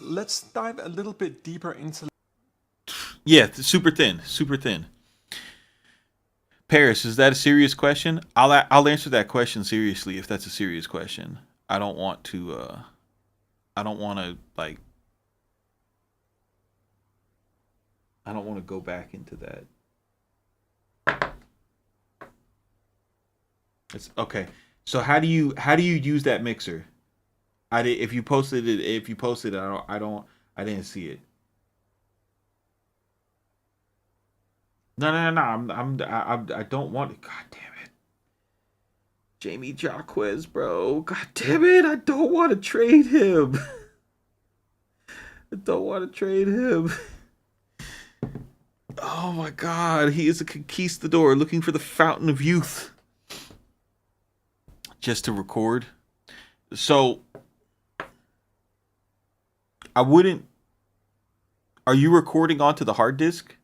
Let's dive a little bit deeper into... Yeah, super thin. Paris, is that a serious question? I'll answer that question seriously if that's a serious question. I don't want to go back into that. It's okay. So how do you use that mixer? If you posted it, I didn't see it. No. I don't want it. God damn it. Jamie Jaquez, bro. God damn it. I don't want to trade him. Oh my God. He is a conquistador looking for the fountain of youth. Just to record. So I wouldn't... Are you recording onto the hard disk?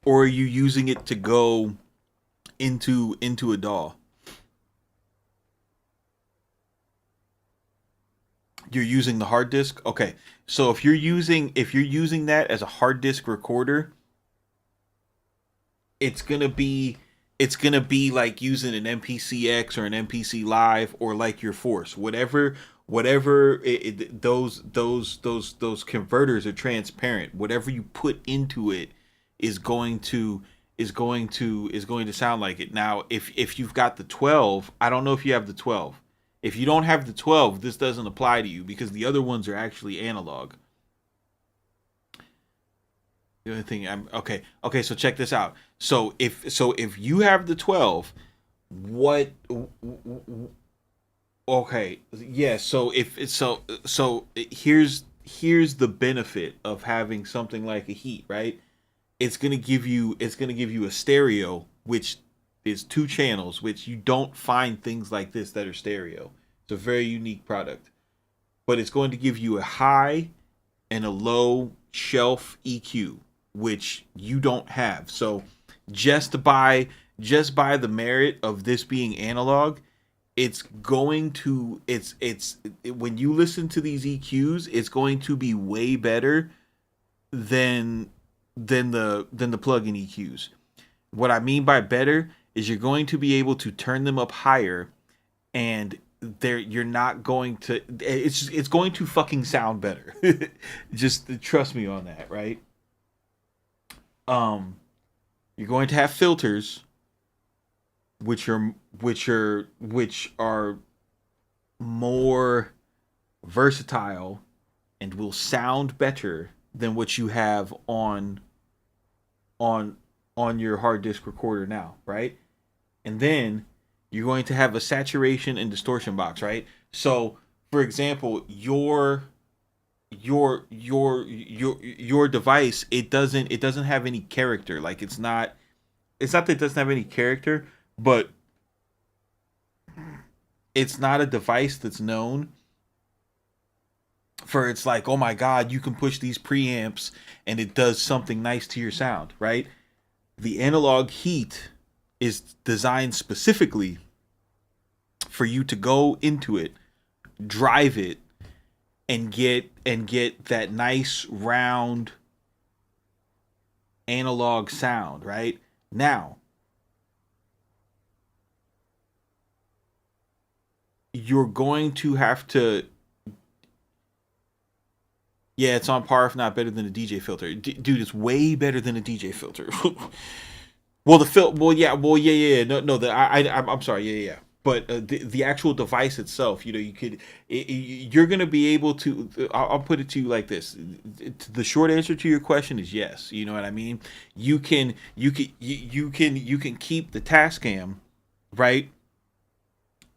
Or are you using it to go into a DAW? You're using the hard disk? Okay. So if you're using that as a hard disk recorder, it's gonna be like using an MPC-X or an MPC Live, or like your Force, whatever. Those converters are transparent. Whatever you put into it is going to sound like it. Now, if you've got the 12, I don't know if you have the 12. If you don't have the 12, this doesn't apply to you, because the other ones are actually analog. The only thing okay, so check this out. So if you have the 12, what... Okay, yeah, so here's the benefit of having something like a Heat, right? It's gonna give you a stereo, which is 2 channels, which you don't find things like this that are stereo. It's a very unique product. But it's going to give you a high and a low shelf EQ, which you don't have. So just by the merit of this being analog, it's going to when you listen to these EQs, it's going to be way better than the plug-in EQs. What I mean by better is you're going to be able to turn them up higher, and you're not going to... It's going to fucking sound better. Just trust me on that, right? You're going to have filters, which are more versatile and will sound better than what you have on on your hard disk recorder now, right? And then you're going to have a saturation and distortion box, right? So, for example, your device, it doesn't have any character. Like it's not that it doesn't have any character, but it's not a device that's known for, it's like, oh my god, you can push these preamps and it does something nice to your sound, right? The analog heat is designed specifically for you to go into it, drive it, and get that nice round analog sound, right? Now, you're going to have to, yeah, it's on par, if not better than a DJ filter. Dude, it's way better than a DJ filter. Well, no, I'm sorry, yeah. But the actual device itself, you could, you're gonna be able to. I'll put it to you like this: the short answer to your question is yes. You know what I mean? You can keep the Tascam, right?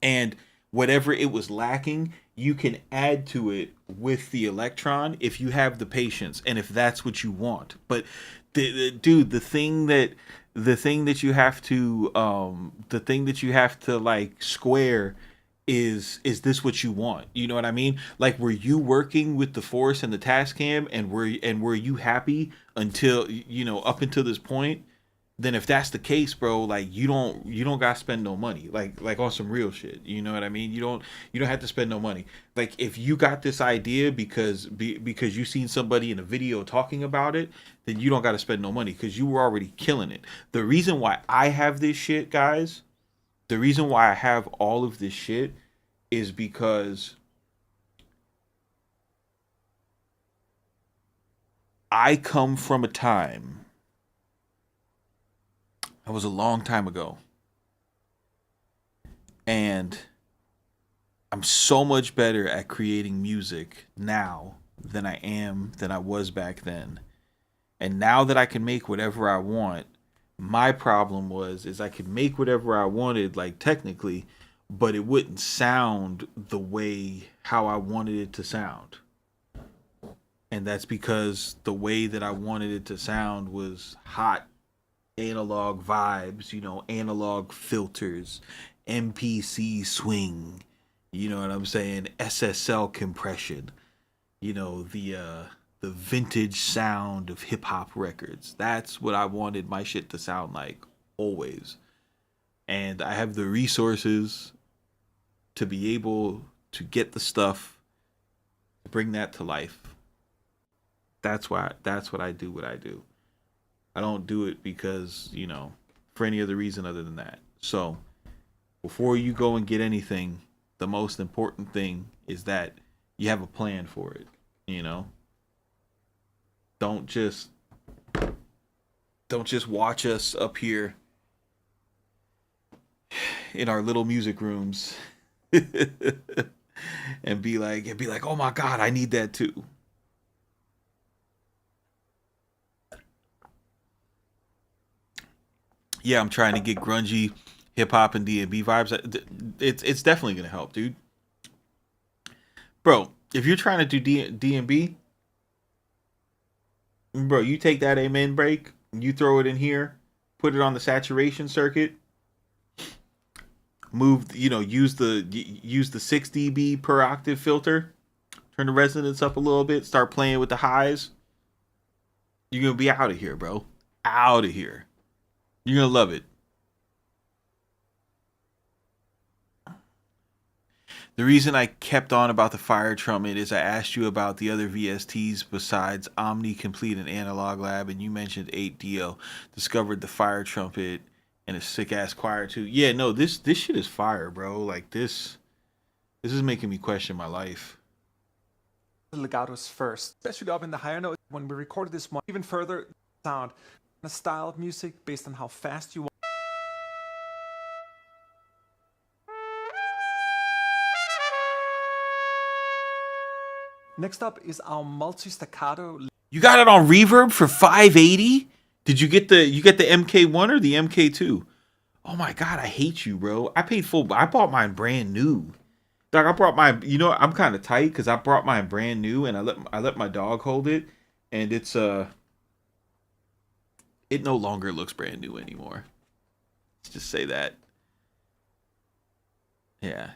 And whatever it was lacking, you can add to it with the Electron if you have the patience and if that's what you want. But dude, the thing that you have to like square is this what you want? You know what I mean? Like, were you working with the Force and the Tascam, and were you happy until, up until this point? Then if that's the case, bro, like you don't gotta spend no money, like on some real shit. You know what I mean? You don't have to spend no money. Like, if you got this idea because you seen somebody in a video talking about it, then you don't gotta spend no money, because you were already killing it. The reason why I have this shit, guys, the reason why I have all of this shit is because I come from a time. That was a long time ago. And I'm so much better at creating music now than I was back then. And now that I can make whatever I want, my problem is I could make whatever I wanted, like, technically, but it wouldn't sound the way how I wanted it to sound. And that's because the way that I wanted it to sound was hot analog vibes, analog filters, MPC swing, you know what I'm saying, SSL compression, the vintage sound of hip hop records. That's what I wanted my shit to sound like, always. And I have the resources to be able to get the stuff, bring that to life. That's what I do what I do. I don't do it because, for any other reason other than that. So, before you go and get anything, the most important thing is that you have a plan for it, Don't just watch us up here in our little music rooms and be like, "Oh my god, I need that too." Yeah, I'm trying to get grungy hip hop and D&B vibes. It's definitely gonna help, dude. Bro, if you're trying to do D&B, bro, you take that amen break, you throw it in here, put it on the saturation circuit, use the 6 dB per octave filter, turn the resonance up a little bit, start playing with the highs. You're gonna be out of here, bro. Out of here. You're going to love it. The reason I kept on about the Fire Trumpet is I asked you about the other VSTs besides Omni Complete and Analog Lab, and you mentioned 8DL. Discovered the Fire Trumpet and a sick-ass choir, too. Yeah, no, this shit is fire, bro. Like, this is making me question my life. The legatos first, especially up in the higher note. When we recorded this one, even further sound, a style of music based on how fast you want. Next up is our multi-staccato You got it on Reverb for $580? Did you get the MK1 or the MK2? Oh my god, I hate you, bro. I paid full. I bought mine brand new. Dog, I brought my. You know, I'm kind of tight because I brought mine brand new, and I let my dog hold it, and it no longer looks brand new anymore. Let's just say that. Yeah.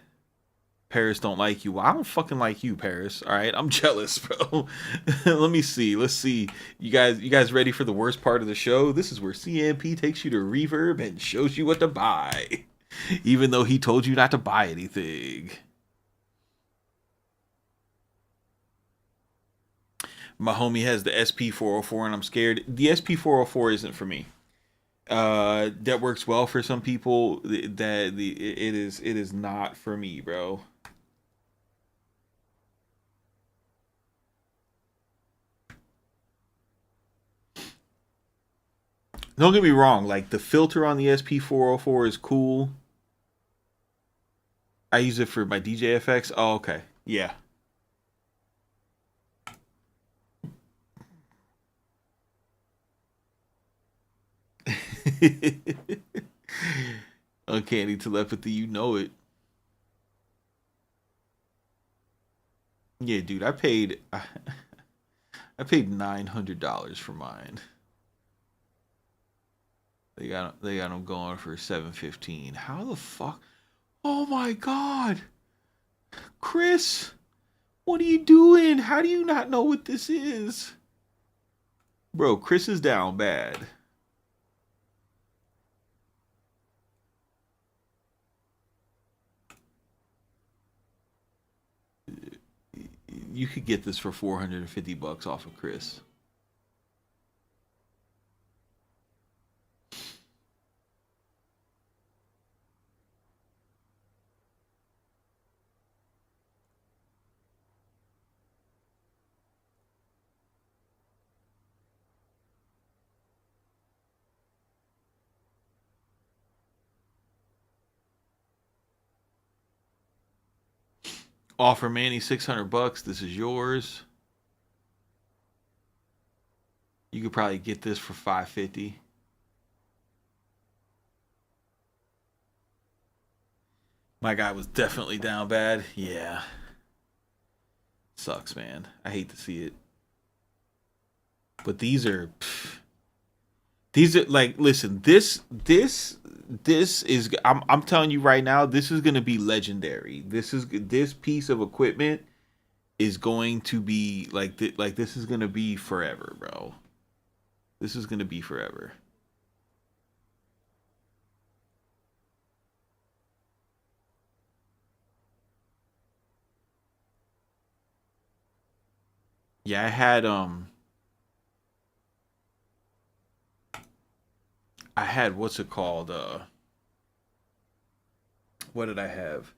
Paris don't like you. Well, I don't fucking like you, Paris. All right, I'm jealous, bro. Let me see. Let's see. You guys ready for the worst part of the show? This is where CMP takes you to Reverb and shows you what to buy, even though he told you not to buy anything. My homie has the SP404, and I'm scared. The SP404 isn't for me. That works well for some people. It is not for me, bro. Don't get me wrong, like the filter on the SP404 is cool. I use it for my DJ effects. Oh, okay. Yeah. Uncanny telepathy, you know it. Yeah, dude, I paid $900 for mine. They got them going for $715. How the fuck? Oh my god, Chris, what are you doing? How do you not know what this is, bro? Chris is down bad. You could get this for $450 off of Chris. Offer Manny $600. This is yours. You could probably get this for $550. My guy was definitely down bad. Yeah. Sucks, man. I hate to see it. But these are like, listen, this is, I'm telling you right now, this is going to be legendary. This piece of equipment is going to be like this is going to be forever, bro. This is going to be forever. Yeah, I had what's it called? What did I have?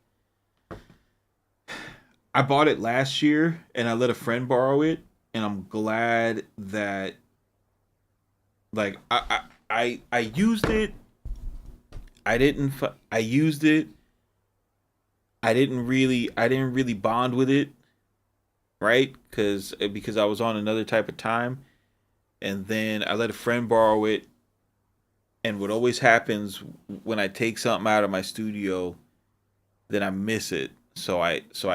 I bought it last year and I let a friend borrow it, and I'm glad that like I used it. I used it. I didn't really bond with it, right? Because I was on another type of time, and then I let a friend borrow it. And what always happens when I take something out of my studio, then I miss it. So I was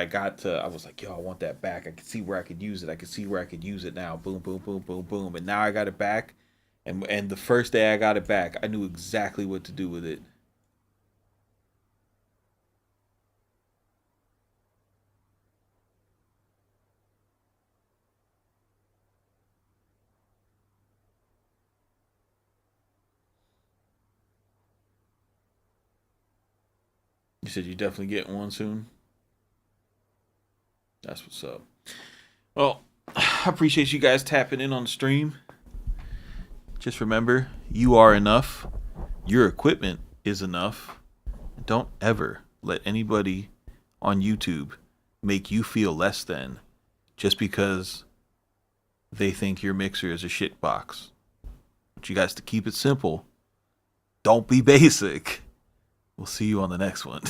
like, yo, I want that back. I could see where I could use it. I could see where I could use it now. Boom, boom, boom, boom, boom. And now I got it back. And the first day I got it back, I knew exactly what to do with it. You said you definitely get one soon? That's what's up. Well, I appreciate you guys tapping in on the stream. Just remember, you are enough. Your equipment is enough. Don't ever let anybody on YouTube make you feel less than just because they think your mixer is a shit box. I want you guys to keep it simple. Don't be basic. We'll see you on the next one.